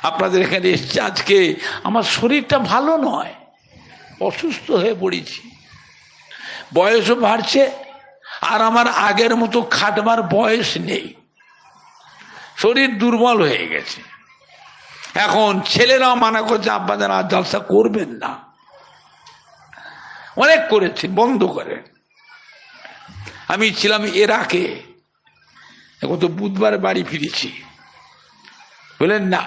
আপনাদের এখানে এসছে আজকে, আমার শরীরটা ভালো নয়, অসুস্থ হয়ে পড়েছি, বয়সও বাড়ছে, আর আমার আগের মতো খাটবার বয়স নেই, শরীর দুর্বল হয়ে গেছে। এখন ছেলেরাও মানা করছে, আব্বাদের আর জলসা করবেন না, অনেক করেছে, বন্ধ করে। আমি ছিলাম ইরাকে, এখন তো বুধবারে বাড়ি ফিরেছি, বললেন না,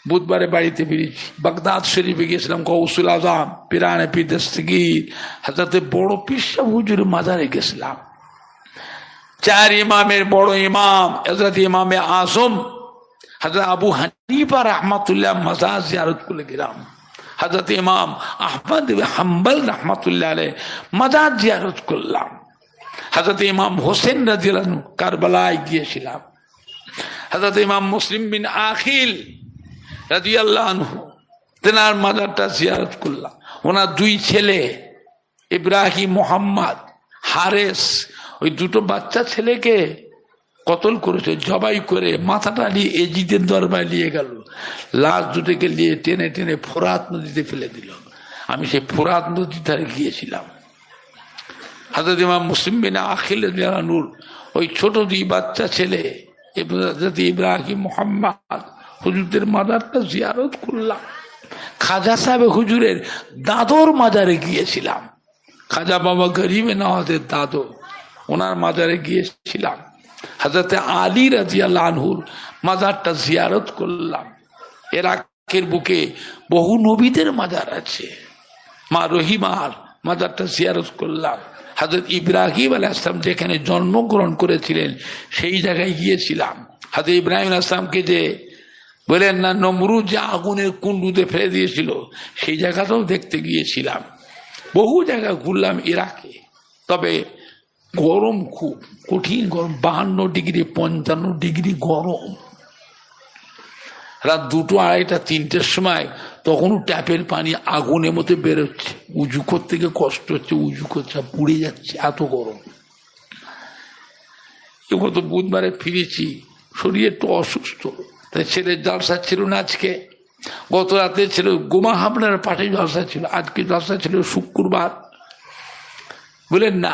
বুধবারে বাড়িতে ফিরেছি। বাগদাদ শরীফে গেছিলাম, গৌসুল আজম পিরানে পীর দস্তগীর হযরত বড় পীর সাহেব হুজুরের মাজারে গেছিলাম। 4 ইমামের বড় ইমাম হযরত ইমামে আজম হযরত আবু হানিফা রাহমাতুল্লাহ মাজার জিয়ারত করে গেলাম। হযরত ইমাম আহমদ হাম্বল রাহমাতুল্লাহ আলাইহি মাজার জিয়ারত করলাম। হযরত ইমাম হোসেন রাদিয়াল্লাহু আনহু কারবালায় গিয়েছিলাম। হযরত ইমাম মুসলিম বিন আখিল রাদিয়াল্লাহু আনহু তেনার মাজারটা জিয়ারত করলাম। ওনার 2 ছেলে ইব্রাহিম, মোহাম্মদ, হারেস, ওই 2টো বাচ্চা ছেলেকে কতল করেছে, জবাই করে মাথাটা নিয়ে এজিদের দরবারে নিয়ে গেল, লাশ দুটোকে নিয়ে টেনে টেনে ফোরাত নদীতে ফেলে দিল। আমি সেই ফোরাত নদীর ধারে গিয়েছিলাম। হযরত ইমাম মুসলিম বিন আখিল রাদিয়াল্লাহু আনহু ওই ছোট 2 বাচ্চা ছেলে হযরত ইব্রাহিম, মোহাম্মদ হুজুরদের মাজারটা জিয়ারত করলাম। খাজা সাহেব হুজুরের দাদর মাজারে গিয়েছিলাম, খাজা বাবা গরিবে নওয়াজের দাদো, ওনার মাজারে গিয়েছিলাম। হযরত আলী রাদিয়াল্লাহু আনহুর মাজারটা জিয়ারত করলাম। ইরাকের বুকে বহু নবীদের মাজার আছে, মা রহিমার মাজারটা জিয়ারত করলাম। হযরত ইব্রাহিম আলাইহিস সালাম যেখানে জন্মগ্রহণ করেছিলেন সেই জায়গায় গিয়েছিলাম। হযরত ইব্রাহিম আলাইহিস সালামকে যে বলেন না নমরুদ যে আগুনের কুণ্ডুতে ফেলে দিয়েছিল, সেই জায়গাটাও দেখতে গিয়েছিলাম। বহু জায়গা ঘুরলাম ইরাকে। তবে গরম খুব, কঠিন গরম, 52 ডিগ্রি 55 ডিগ্রি গরম। রাত 2টো, 2:30, 3টের সময় তখনও ট্যাপের পানি আগুনের মতো বেরোচ্ছে, উজু করতে গিয়ে কষ্ট হচ্ছে, উজু করছে, পুড়ে যাচ্ছে, এত গরম। গত বুধবারে ফিরেছি, শরীর একটু অসুস্থ, তাই ছেলের জলসা ছিল না আজকে। গত রাতে ছিল গোমা হামলার পাঠে জলসা ছিল, আজকে জলসা ছিল শুক্রবার। বলেন না,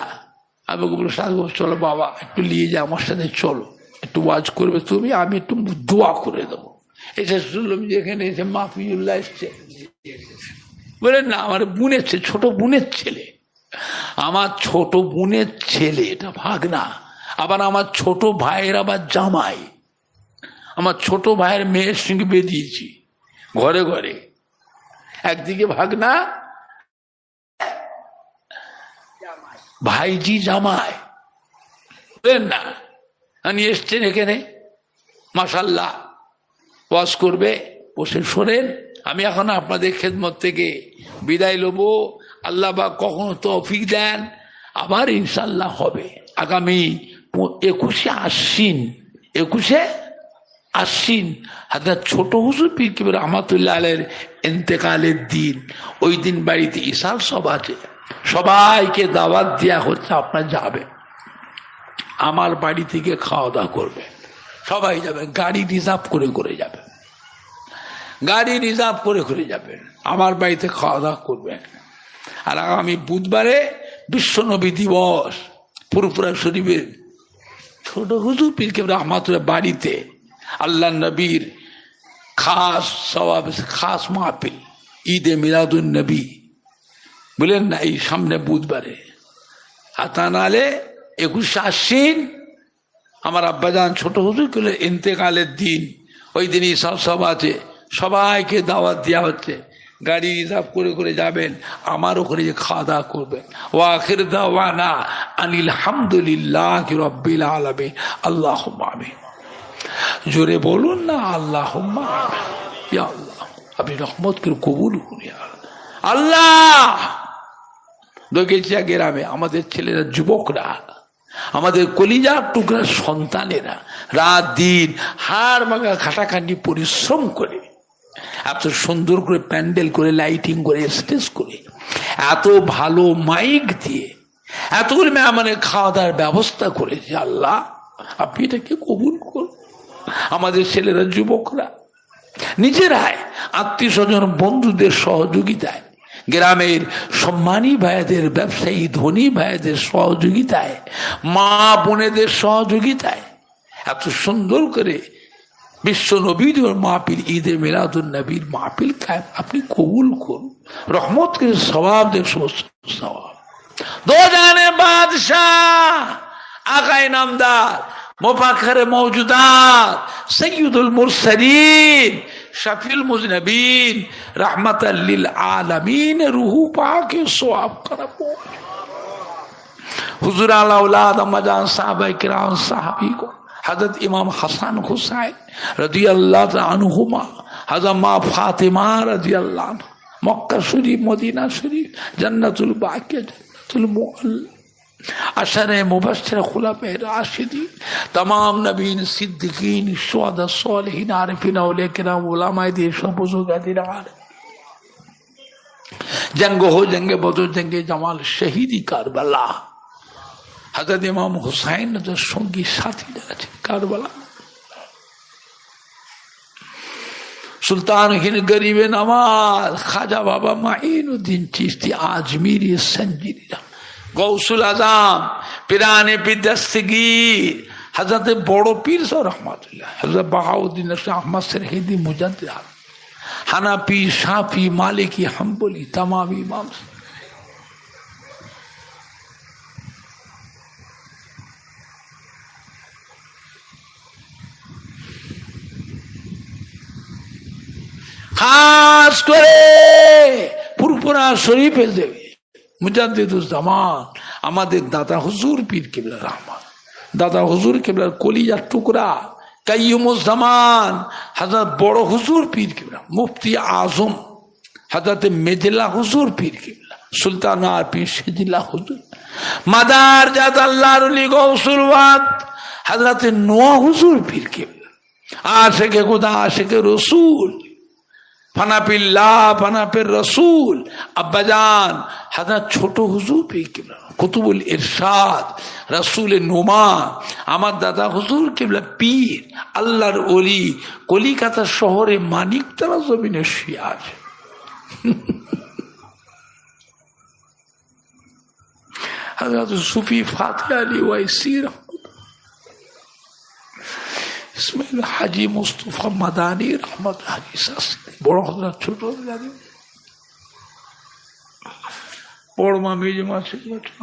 আমি বললো সাধু চলো বাবা একটু নিয়ে যা আমার সাথে, চলো একটু ওয়াজ করবে তুমি, আমি একটু দোয়া করে দেবো। এসে শুনলাম যে এখানে এসে মাহফিজুল্লাহ এসছে। বলেন না, আমার বোনের ছেলে, ছোট বোনের ছেলে, আমার ছোট বোনের ছেলে, এটা ভাগনা। আবার আমার ছোট ভাইয়ের আবার জামাই, আমার ছোট ভাইয়ের মেয়ের সঙ্গে বেঁধিয়েছি ঘরে ঘরে। একদিকে ভাগনা, ভাইজি জামাই, বুঝলেন না, উনি এসছেন এখানে মাশাআল্লাহ ওয়াজ করবে, বসে শোনেন। আমি এখন আপনাদের খেদমত থেকে বিদায় লব। আল্লাহ বা কখনো তৌফিক দেন, আবার ইনশাল্লাহ হবে আগামী 21শে আশ্বিন হাজার ছোট হুজুর পীর কেবল রহমাতুল্লাহ আলাইহির ইন্তেকালের দিন। ওই দিন বাড়িতে ইশার সভা আছে, সবাইকে দাওয়াত দেওয়া হচ্ছে, আপনারা যাবেন, আমার বাড়ি থেকে খাওয়া দাওয়া করবে, সবাই যাবে, গাড়ি রিজার্ভ করে করে যাবে, গাড়ি রিজার্ভ করে করে যাবেন, আমার বাড়িতে খাওয়া দাওয়া করবেন। আর আগামী বুধবারে বিশ্বনবী দিবস, ফুরফুরা শরীফের ছোট হুজুর পীর কেবল রহমাতুল্লাহ বাড়িতে আল্লাহ নবীর খাস সওয়াব, খাস মাহফিল, ঈদে মিলাদুন নবী, বলেন না, এই সামনে বুধবারে। আর তা নাহলে 21শে আশ্বিন আমার আব্বাজান ছোট হুজুর কেবল ইন্তেকালের দিন, ওই দিন ঈশা সভা আছে, সবাইকে দাওয়াত দেওয়া হচ্ছে, গাড়ি রিজার্ভ করে করে যাবেন, আমার ওখানে যে খাওয়া দাওয়া করবেন। ওয়া আখির দাওয়ানা আনিল হামদুলিল্লাহি রাব্বিল আলামিন, আল্লাহুম্মা আমিন। জোরে বলুন না আল্লাহুম্মা আমিন। ইয়া আল্লাহ, আপনি রহমত করে কবুল করুন আল্লাহ। দগেচিয়া গ্রামে আমাদের ছেলেরা, যুবকরা, আমাদের কলিজার টুকরা সন্তানেরা রাত দিন হাড় ভাঙা খাটাখাটি পরিশ্রম করে এত সুন্দর করে প্যান্ডেল করে, লাইটিং করে, স্টেজ করে, এত ভালো মাইক দিয়ে এত করে মেহমানের খাওয়া দাওয়ার ব্যবস্থা করেছে। আল্লাহ আপনি এটাকে কবুল করুন। আমাদের ছেলেরা, যুবকরা নিজেরাই আত্মীয় স্বজন বন্ধুদের সহযোগিতায়, গ্রামের সম্মানী ভাইদের, ব্যবসায়ী ধনী ভাইদের সহযোগিতায়, মা বোনেদের সহযোগিতায় এত সুন্দর করে বিশ্ব নবীর মাহফিল, ঈদে মিলাদুন নবীর মাহফিল কায়েম আপনি কবুল করুন, রহমত করে সওয়াব দেন, সমস্ত সওয়াব। দো জানে বাদশাহ আকায়ে নামদার মুফাখরে মওজুদাত সৈয়দুল মুরসালিন শফিউল মুজনবিন রহমাতাল লিল আলামিন রুহু পাকে সওয়াব করব। হুজুর আলা औलाद अम्माजान साहबा किराम साहबी को हजरत इमाम हसन हुसैन रजी अल्लाह अन्हुमा, हजरत माँ फातिमा रजी अल्लाह, मक्का शरीफ, मदीना शरीफ, जन्नतुल बाकिया, जन्नतुल मुअल्ला, अशरे मुबश्शिर खुलाफाए राशिदीन, तमाम नबीन, सिद्दीकीन, शुहदा, सालिहीन, आरिफीन, औलिया किराम, उलमाए दीन, सब बुजुर्गान आले, जंग हो, जंगे बदर, जंगे जमाल, शहीदी करबला, हजरत इमाम हुसैन संगी साथी কারবালা। सुल्तान हिंद गरीब नवाज खाजा बाबा माइनुद्दीन चिश्ती आजमीरी संजीरी, गौसुल आजम पिराने पीर दस्तगीर हजरत बड़ो पीर साहब रहमतुल्लाह, हजरत बहाउद्दीन अहमद सरहिंदी मुजद्दिद, हनाफी, शाफी, मालिकी, हम्बली, तमाम इमाम খাস করে ফুরফুরা শরীফে দেবে মুজাদ্দিদুজ্জামান আমাদের দাদা হুজুর পীর কিবলা রহমান, দাদা হুজুর কিবলার কলিজার টুকরা কাইয়ুমুজ্জামান হযরত বড় হুজুর পীর কিবলা, মুফতি আজম হযরত মেজলা হুজুর পীর কিবলা, সুলতান আর পীর সেজিলা হুজুর, মাদার জাত আল্লাহর ওলি গৌসুল ওয়াদ হযরত নোয়া হুজুর পীর কিবলা, আশিকে খুদা, আশিকে রসুল, ফানাপিল্লাহ, ফানাপির রসুল, আব্বাজান হযরত ছোট হুজুর পীর কিবলা। কুতুবুল ইরশাদ, রাসূলের নোমা, আমার দাদা হুজুর কিবলা পীর, আল্লাহর ওলি, কলিকাতা শহরে মানিকতলা জমিনে শুয়ে আছে। হযরত সুফি ফাতে আলী ওয়াইসি ইসমাইল হাজি মুস্তফা মাদানী রহমত হাজি বড় হজরত, ছোট জানি বড় মা, মেজো মা,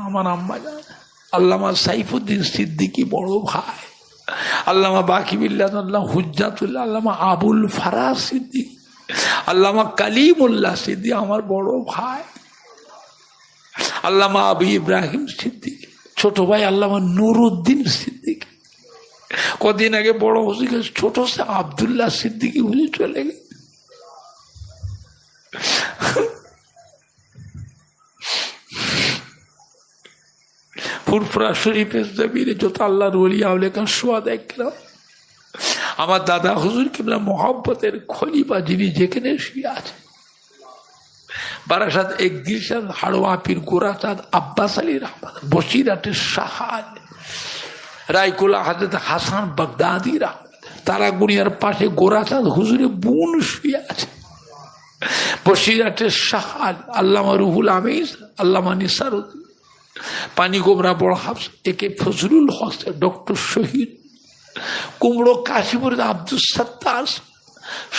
আমার আম্মা জান, আল্লামা সাইফুদ্দিন সিদ্দিকী বড় ভাই, আল্লামা বাকিবিল্লাহ, আল্লামা হুজ্জাতুল্লাহ, আল্লামা আবুল ফারাজ সিদ্দিক, আল্লামা কালিমুল্লাহ সিদ্দিক আমার বড় ভাই, আল্লামা আবু ইব্রাহিম সিদ্দিক ছোট ভাই, আল্লামা নুরুদ্দিন সিদ্দিক। কদিন আগে বড় হুজুর ছোট সে আব্দুল্লাহ সিদ্দিকী হুজুর চলে গেছে। ফুরফুরা শরীফের জমিনে যত আল্লাহর ওলি আউলিয়া শোয়া দেখলাম। আমার দাদা হুজুর কিবলা মোহাব্বতের খলিফা যিনি যেখানে শুয়ে আছে, বারাসাত এক দিলশাদ হাড়োয়া পীর গোরাচাঁদ আব্বাস আলী রহমান, বসিরহাটের শাহাল রায়কুলা হাজরত হাসান বাগদাদি রহমান, তারাগুনিয়ার পাশে গোরাচাঁদ হুজুরের বোন শুয়ে আছে, বসিরহাটের শাহাল আল্লামা রুহুল আমিন, আল্লামা নিসারুদ্দিন, পানি গোমরা বড় হাফস একে ফজলুল হক, ডক্টর শহীদ, কুমড়ো কাশীপুর আব্দুল সত্তার,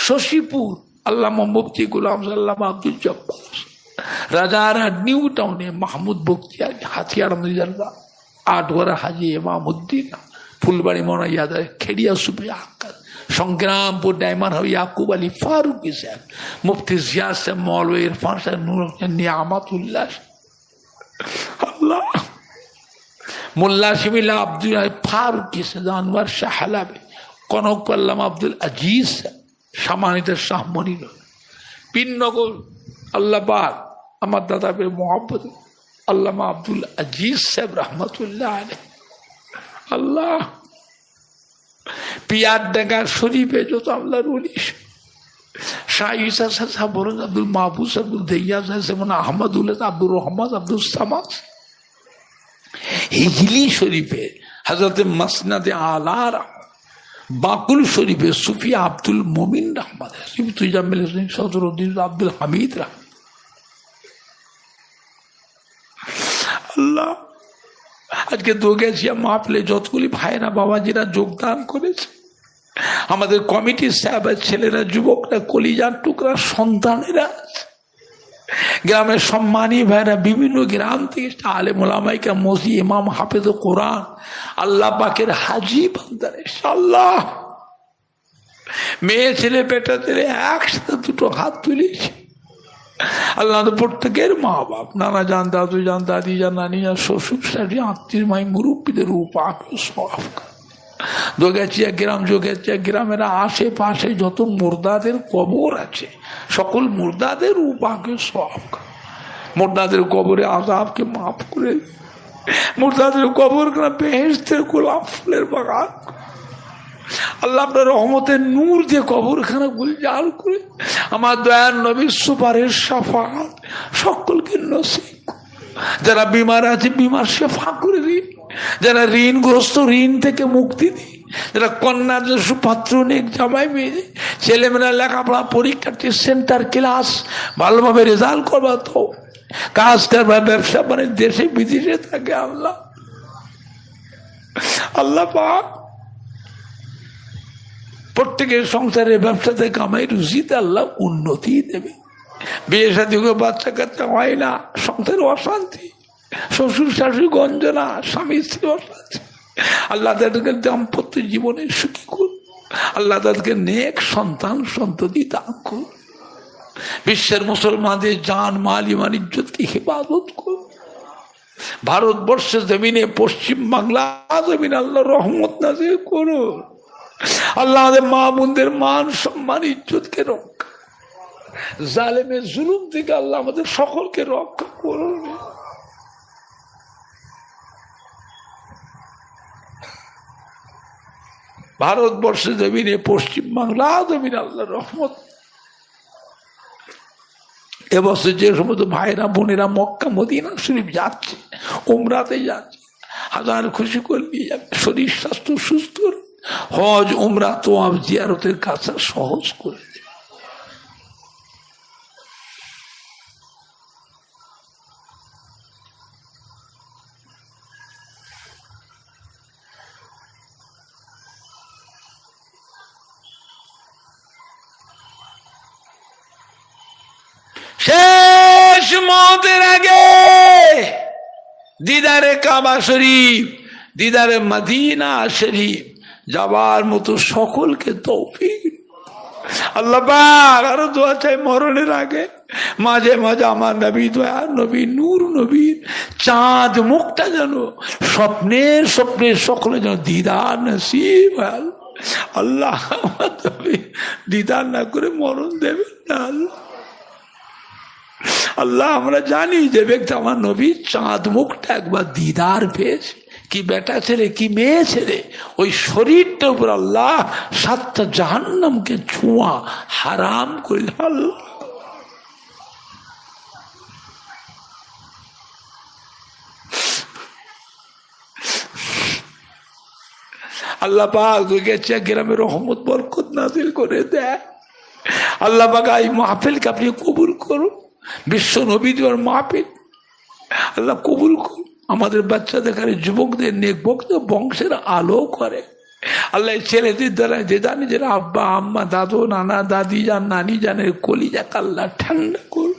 শশীপুর আল্লামা মুফতি গুলাম আল্লামা আব্দুল জব্বার, রাজারহাট নিউ টাউনে মাহমুদ বখতিয়ার, হাতিয়ার মির্জা, আটগড়া হাজি ইমামউদ্দিন, ফুলবাড়ি মনা ইয়াদা, খেড়িয়া সুফি আক্কার, সংগ্রামপুর ডায়মন্ড হাউস ইয়াকুব আলী ফারুকি সাহেব, মুফতি জিয়া সাহেব, মৌলভী ইরফান সাহেব, নূর নিয়ামতুল্লাহ, আল্লাহ মোল্লা শিমিল্লা আব্দুল ফারুকি সাহেব, আনোয়ার শাহ হালাবি, কনক আল্লামা আব্দুল আজিজ সম্মানিত শাহ মনির, পীরনগর আল্লাহবাগ আমার দাদা পীর মোহাম্মদ আল্লামা আব্দুল আজিজ সাহেব রহমতুল্লাহ আলাইহি, আল্লাহ পিয়ার ডাঙ্গা শরীফে যত আল্লাহর ওলি, শাহ ঈসা সাহেব বলুন, আব্দুল মাহবুব আব্দুল দেইয়া সাহেব, আহমদুল্লাহ, আব্দুর রহমান, আব্দুল সামাদ, হিজলি শরীফে হযরত মাসনাদে আলা, বাকুল শরীফে সুফি আব্দুল মোমিন রহমান, তুজামিল সদরুদ্দিন আব্দুল হামিদ রহমান। আল্লাহ আজকে দোগেছিয়া মাহফিলে যতগুলি ভাইরা বাবাজিরা যোগদান করেছে, আমাদের কমিটির সাহেবের ছেলেরা, যুবকরা, কলিজার টুকরা সন্তানেরা, গ্রামের সম্মানী ভাইরা, বিভিন্ন গ্রাম থেকে আলেম ওলামাইকা, মসি, ইমাম, হাফেজ কোরআন, আল্লাহ পাকের হাজি বান্দারে, আল্লাহ মেয়ে ছেলে পেটা ছেলে একসাথে দুটো হাত তুলেছি। আল্লাহ প্রত্যেকের মা বাপ, নানা যান, দাদু যান, দাদি যান, নানি যান, শ্বশুর শাশুড়ি, আত্মীয় মাই মুরব্বীদের উপাক সব দোগাছিয়া গ্রাম, যোগাছিয়া গ্রামের আশেপাশে যত মুর্দাদের কবর আছে, সকল মুর্দাদের উপাকে সব, মুর্দাদের কবরে আযাবকে মাফ করে, মুর্দাদের কবর বেহেশতের গোলাপ ফুলের বাগান, আল্লাহ আপনার রহমতের নূর দিয়ে কবরখানা গুলজার করে, আমার দয়ার নবীর সুপারিশ শাফাআত সকলকে নসিব, যারা বিমার আছে বিমার শেফা করে দিই, যারা ঋণগ্রস্ত ঋণ থেকে মুক্তি দিই, যারা কন্যার সুপাত্র নেই, জামাই মেয়ে ছেলেমেয়েরা লেখাপড়া পরীক্ষার্থী সেন্টার ক্লাস ভালোভাবে রেজাল্ট করবা, তো কাজ করবা, ব্যবসা মানে দেশে বিদেশে থাকে, আল্লাহ আল্লাহ পাক প্রত্যেকের সংসারের ব্যবসাতে কামাই রুজিতে আল্লাহ উন্নতি দেবে। বিয়ে শাদী করে বাচ্চা কাচ্চা হয় না, সংসারে অশান্তি, শ্বশুর শাশুড়ি গঞ্জনা, স্বামী স্ত্রী অশান্তি, আল্লাহ তাদেরকে দাম্পত্য জীবনে সুখী করুন, আল্লাহ তাদেরকে নেক সন্তান সন্ততি দান করুন, বিশ্বের মুসলমানদের জান মাল ইমান ইজ্জতকে হেফাজত করুন, ভারতবর্ষের জমিনে পশ্চিম বাংলা জমিনে আল্লাহ রহমত নাজিল করুন, আল্লাহ আমাদের মা বোনদের মান সম্মান ইজ্জতকে রক্ষা, জালেমের জুলুম থেকে আল্লাহ আমাদের সকলকে রক্ষা করুন। ভারতবর্ষের জমিনে পশ্চিম বাংলা জমিনে আল্লাহ রহমত। এবছর যে সমস্ত ভাইরা বোনেরা মক্কা মদিনা শরীফ যাচ্ছে, উমরাতে যাচ্ছে, হাজার খুশি করে নিয়ে যাবে, শরীর স্বাস্থ্য সুস্থ। হজ উমরা তোয়াব জিয়ারতের কাছে সহজ করে দেবে। শেষ মতের আগে দিদারে কাবা শরীফ, দিদারে মদিনা শরীফ যাবার মতো সকলকে তৌফিক আল্লাহ পাক। আরো দোয়া চাই মরণের আগে মাঝে মাঝে আমার নবী, দয়া নবী, নূর নবীর চাঁদ মুখটা যেন স্বপ্নে স্বপ্নে সকলে যেন দিদার নসিব হয়। আল্লাহ আমার নবী দিদার না করে মরণ দেবেন না আল্লাহ। আল্লাহ আমরা জানি যে ব্যক্তি আমার নবী চাঁদ মুখটা একবার দিদার পেয়েছে, কি বেটা ছেলে কি মেয়ে ছেলে, ওই শরীরটার উপর আল্লাহ 7টা জাহান্নামকে ছোঁয়া হারাম করে আল্লাহ। আল্লাহ পাক গ্রামে রহমত বরকত নাজিল করে দেয়। আল্লাহ পাক এই মাহফিলকে আপনি কবুল করুন, বিশ্ব নবীদের মাহফিল আল্লাহ কবুল করুন। আমাদের বাচ্চাদের কাছে যুবকদের নেক বংশের আলো করে আল্লাহ। ছেলেদের দ্বারা যে জানি যে আব্বা আম্মা দাদু নানা দাদি যান নানি জানের কলিজাক আল্লাহ ঠান্ডা করুন।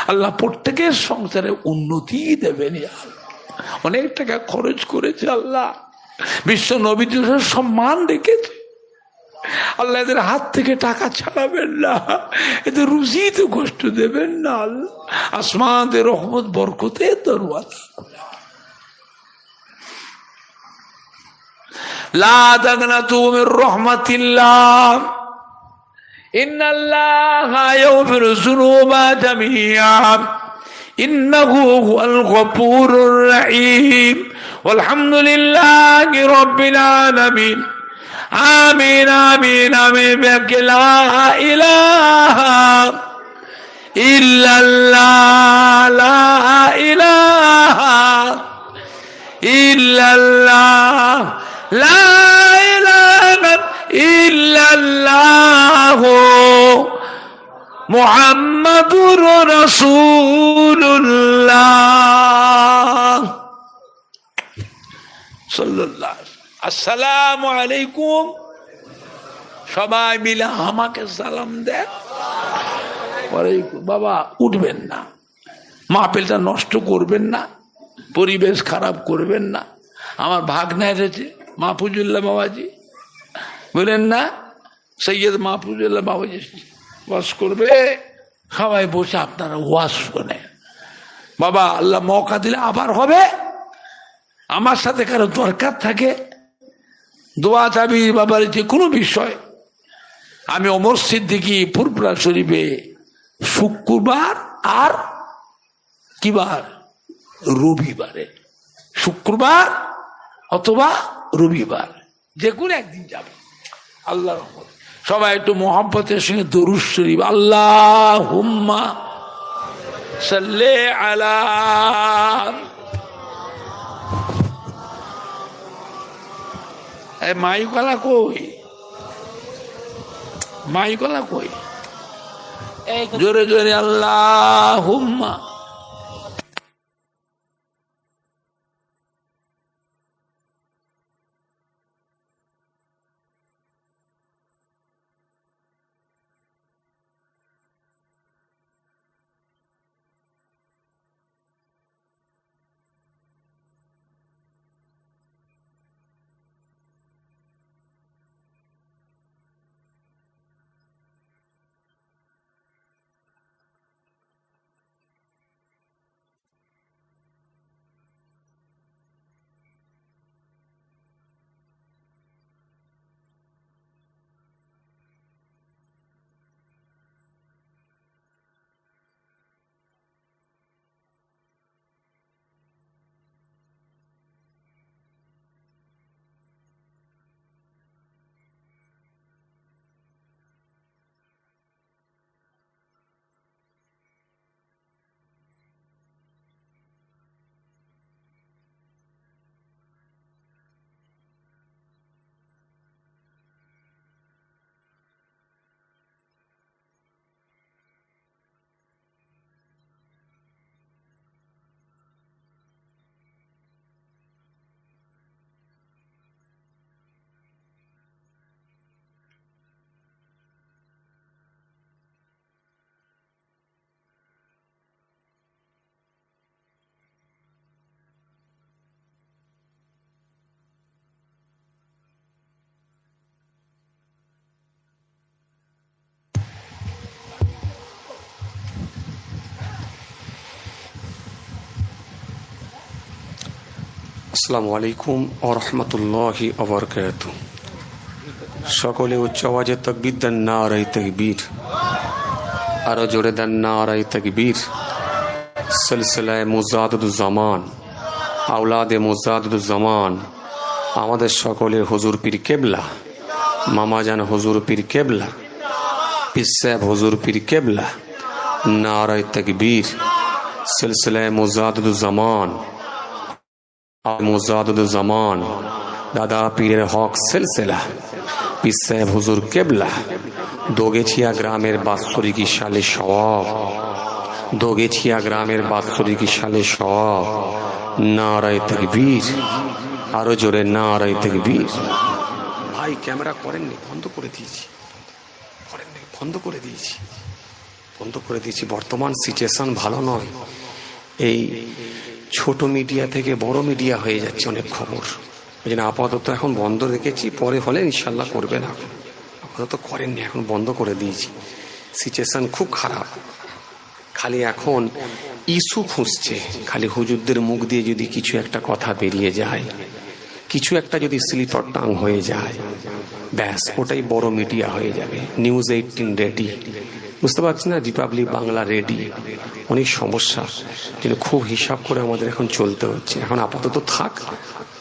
আল্লাহ প্রত্যেকের সংসারে উন্নতি দেবেন। অনেক টাকা খরচ করেছে আল্লাহ, বিশ্ব নবীদের সম্মান রেখেছে আল্লাহ। এদের হাত থেকে টাকা ছাড়াবেন না, এদের রুজিতে কষ্ট দেবেন না আল্লাহ। আসমানের রহমত বরকতে দরওয়াজা লা তাগনাতু মির রাহমাতিল্লাহ ইন্নাল্লাহা ইয়াগফিরু যুনুবা জামিআ ইন্নাহু হুয়াল গফুরুর রহিম ওয়ালহামদুলিল্লাহি রাব্বিল আলামিন। আমিন আমিন আমিন। লা ইলাহা ইল্লাল্লাহ, লা ইলাহা ইল্লাল্লাহ, লা ইলাহা ইল্লাল্লাহ মুহাম্মাদুর রাসূলুল্লাহ সাল্লাল্লাহু। আসসালামু আলাইকুম। সবাই মিলে আমাকে সালাম দেন। বাবা উঠবেন না, মাহফিলটা নষ্ট করবেন না, পরিবেশ খারাপ করবেন না। আমার ভাগনা এসেছে মাহফুজুল্লাহ বাবাজি, বলেন না সৈয়দ মাহফুজুল্লাহ বাবাজি ওয়াজ করবে, সবাই বসে আপনারা ওয়াজ শোনেন। বাবা আল্লাহ মৌকা দিলে আবার হবে। আমার সাথে কারো দরকার থাকে দোয়া চাবি বাবার যে কোনো বিষয়, আমি ওমর সিদ্দিকী ফুরফুরা শরীফে শুক্রবার আর কি বার, রবিবারে, শুক্রবার অথবা রবিবার যে কোনো একদিন যাবে আল্লাহর রহমতে। সবাই একটু মোহাম্মতের সঙ্গে দরুদ শরীফ আল্লাহুম্মা সাল্লি আলা। মাইকলা কই, মাইকলা কই, জোরে জোরে আল্লাহুম্মা। আসসালামু আলাইকুম ওয়া রাহমাতুল্লাহি ওয়া বারাকাতুহু। সকলে উচ্চ আওয়াজে তাকবীর দেন, নারায়ে তাকবীর। আরো জোরে দেন, নারায়ে তাকবীর। সিলসিলায়ে মুজাদ্দিদুজ জামান, আওলাদে মুজাদ্দিদুজ জামান, আমাদের সকলের হুজুর পীর কেবলা, মামাজান হুজুর পীর কেবলা, পীর সাহেব হুজুর পীর কেবলা, নারায়ে তাকবীর। সিলসিলায়ে মুজাদ্দিদুজ জামান, মুজাদ্দিদুজ জামান, দাদা পীরের হক সিলসিলা, পীর সাহেব হুজুর কেবলা, দোগেছিয়া গ্রামের বাৎসরিক সালে সওয়াব, দোগেছিয়া গ্রামের বাৎসরিক সালে সওয়াব। নারায়ে তাকবীর। আরো জোরে নারায়ে তাকবীর। ভাই ক্যামেরা করেননি, বন্ধ করে দিয়েছি, করেননি, বন্ধ করে দিয়েছি, বন্ধ করে দিয়েছি। বর্তমান সিচুয়েশন ভালো নয়। এই ছোট মিডিয়া থেকে বড় মিডিয়া হয়ে যাচ্ছে অনেক খবর। ওই জন্য আপাতত এখন বন্ধ রেখেছি, পরে হলে ইনশাল্লাহ করবেন। এখন আপাতত করেননি, এখন বন্ধ করে দিয়েছি। সিচুয়েশন খুব খারাপ। খালি এখন ইস্যু খুঁজছে, খালি হুজুরদের মুখ দিয়ে যদি কিছু একটা কথা বেরিয়ে যায়, কিছু একটা যদি স্লিপার টাং হয়ে যায়, ব্যাস ওটাই বড় মিডিয়া হয়ে যাবে। নিউজ 18 রেডি, বুঝতে পারছি না, রিপাবলিক বাংলা রেডি। অনেক সমস্যা, কিন্তু খুব হিসাব করে আমাদের এখন চলতে হচ্ছে। এখন আপাতত থাক,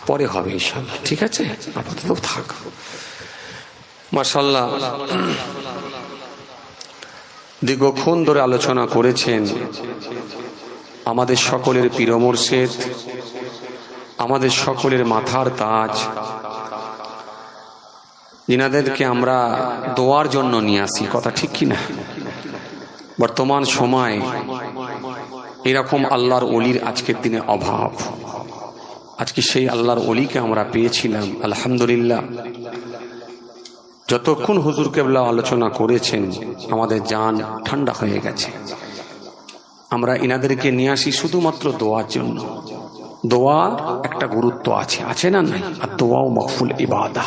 পরে হবে ইনশাআল্লাহ, ঠিক আছে? আপাতত থাক। মাশাআল্লাহ, দীর্ঘক্ষণ ধরে আলোচনা করেছেন আমাদের সকলের পীর মুর্শিদ, আমাদের সকলের মাথার তাজ, যিনাদেরকে আমরা দোয়ার জন্য নিয়ে আসি। কথা ঠিক কিনা? বর্তমান সময় এরকম আল্লাহর ওলির আজকের দিনে অভাব। আজকে সেই আল্লাহর ওলিকে আমরা পেয়েছিলাম, আলহামদুলিল্লাহ। যতক্ষণ হুজুর কেবলা আলোচনা করেছেন আমাদের জান ঠান্ডা হয়ে গেছে। আমরা ইনাদেরকে নিয়ে আসি শুধুমাত্র দোয়ার জন্য। দোয়া একটা গুরুত্ব আছে, আছে না নাই? আর দোয়াও মকবুল ইবাদা,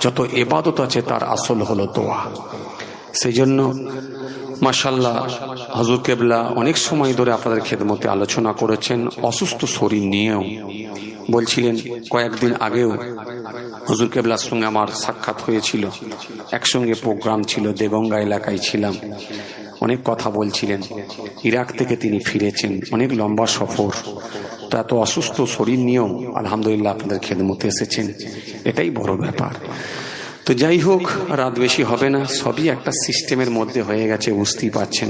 যত ইবাদত আছে তার আসল হলো দোয়া। সেই জন্য মাশাআল্লাহ হুজুর কেবলা অনেক সময় ধরে আপনাদের খেদমতে আলোচনা করেছেন, অসুস্থ শরীর নিয়েও বলছিলেন। কয়েকদিন আগেও হুজুর কেবলার সঙ্গে আমার সাক্ষাৎ হয়েছিল, একসঙ্গে প্রোগ্রাম ছিল, দেগঙ্গা এলাকায় ছিলাম। অনেক কথা বলছিলেন। ইরাক থেকে তিনি ফিরেছেন, অনেক লম্বা সফর। তো এত অসুস্থ শরীর নিয়েও আলহামদুলিল্লাহ আপনাদের খেদমতে এসেছেন, এটাই বড় ব্যাপার। তো যাই হোক, রাত বেশি হবে না, সবই একটা সিস্টেমের মধ্যে হয়ে গেছে, বুঝতেই পারছেন।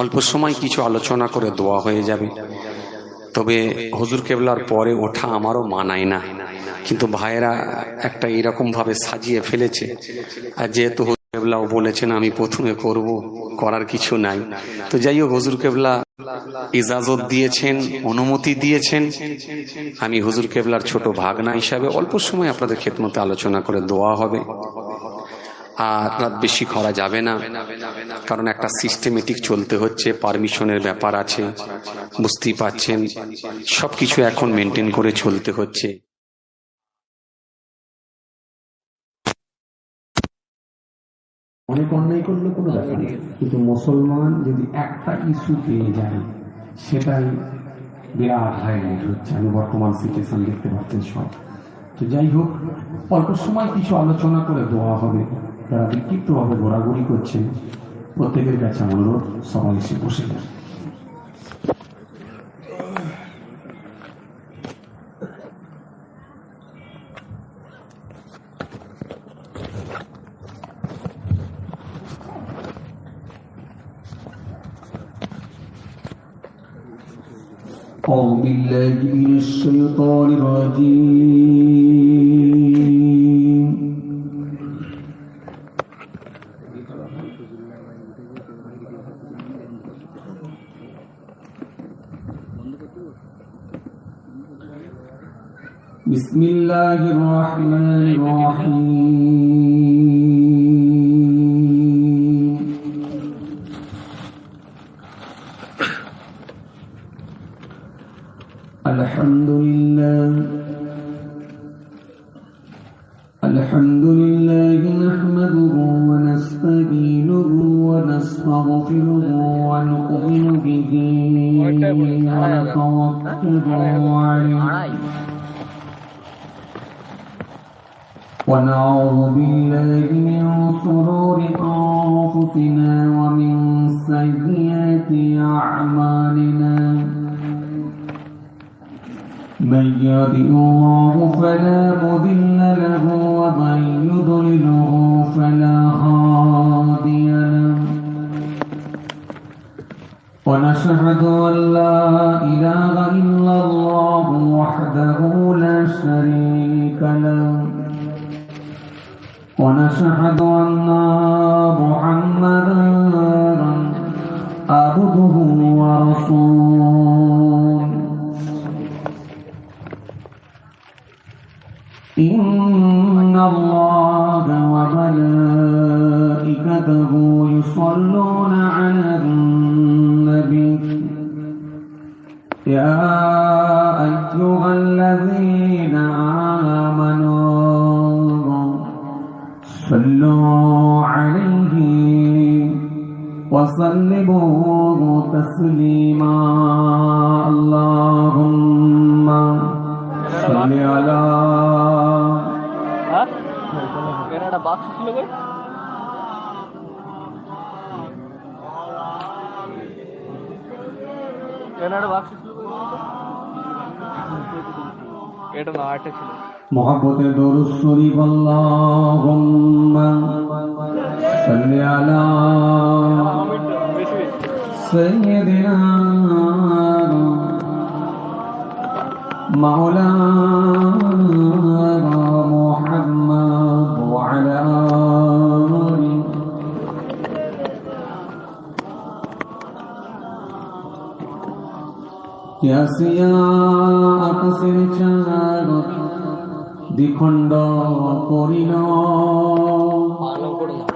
অল্প সময় কিছু আলোচনা করে দোয়া হয়ে যাবে। তবে হুজুর কেবলার পরে ওঠা আমারও মানায় না, কিন্তু ভাইয়েরা একটা এরকম ভাবে সাজিয়ে ফেলেছে। আর যেহেতু হুজুর কেবলাও বলেছেন আমি প্রথমে করব, করার কিছু নাই। তো যাই হোক, হুজুর কেবলা ইজাজত দিয়েছেন, অনুমতি দিয়েছেন। আমি হুজুর কেবলার ছোট ভাগনা হিসাবে অল্প সময় আপনাদের খেদমতে আলোচনা করে দোয়া হবে। আর রাত বেশি করা যাবে না, কারণ একটা সিস্টেমেটিক চলতে হচ্ছে, পারমিশনের ব্যাপার আছে, বুঝতেই পাচ্ছেন। সবকিছু এখন মেনটেন করে চলতে হচ্ছে। অনেক অন্যায় করলে কোনো ব্যাপার নেই, কিন্তু মুসলমান যদি একটা ইস্যু পেয়ে যায় সেটাই বিরাট হাইলাইট হচ্ছে। আমি বর্তমান সিচুয়েশন দেখতে পাচ্ছেন সব। তো যাই হোক, অল্প সময় কিছু আলোচনা করে দোয়া হবে। যারা বিক্ষিপ্তভাবে ঘোরাঘুরি করছেন প্রত্যেকের কাছে অনুরোধ, সবাই এসে বসে যান। أعوذ بالله من الشيطان الرجيم. بسم الله الرحمن الرحيم. الحمد لله نحمده ونستعينه ونستغفره ونؤمن به ونتوكل عليه ونعوذ بالله من شرور أنفسنا ومن سيئات أعمالنا من يهده الله فلا مضل له ومن يضلله فلا هادي له ونشهد أن لا إله إلا الله وحده لا شريك له ونشهد أن محمدا عبده ورسوله إن الله وملائكته يصلون على النبي يا أيها الذين آمنوا صلوا عليه وسلموا تسليما اللهم صل على বাক্স ছিল কই কেনাটা বাক্স ছিল এটা না আটটা ছিল মোহাম্মদে দরুদ শরীফ আল্লাহুম্মা সাল্লি আলা সাইয়্যিদিনা মাওলানা মুহাম্মদ ওয়া আলা আলিহি ইয়াসিয়া আকসির চাঁদ দ্বিখণ্ড করিল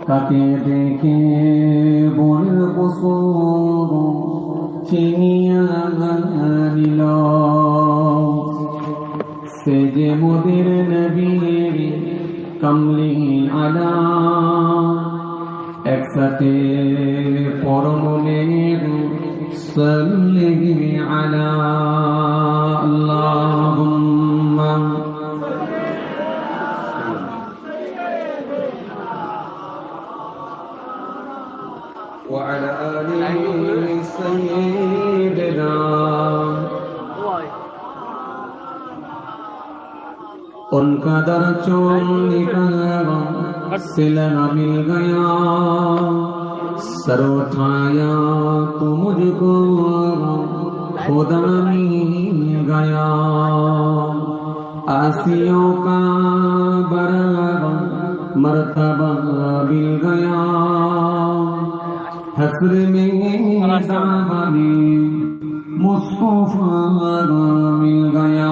তাকে দেখে বনের পশু চিনিয়া নিল সে যে মোদের নবীর কমলি আলা একসাথে পরমনের সাল্লি আলা আল্লাহুম্মা وعلى آله سيدنا उनका दर निकाला सिलना मिल गया सर उठाया तो मुझको खुदा मिल गया आसियों का बराबर मर्तबा मिल गया हसर में दामनी मुस्तफा मिल गया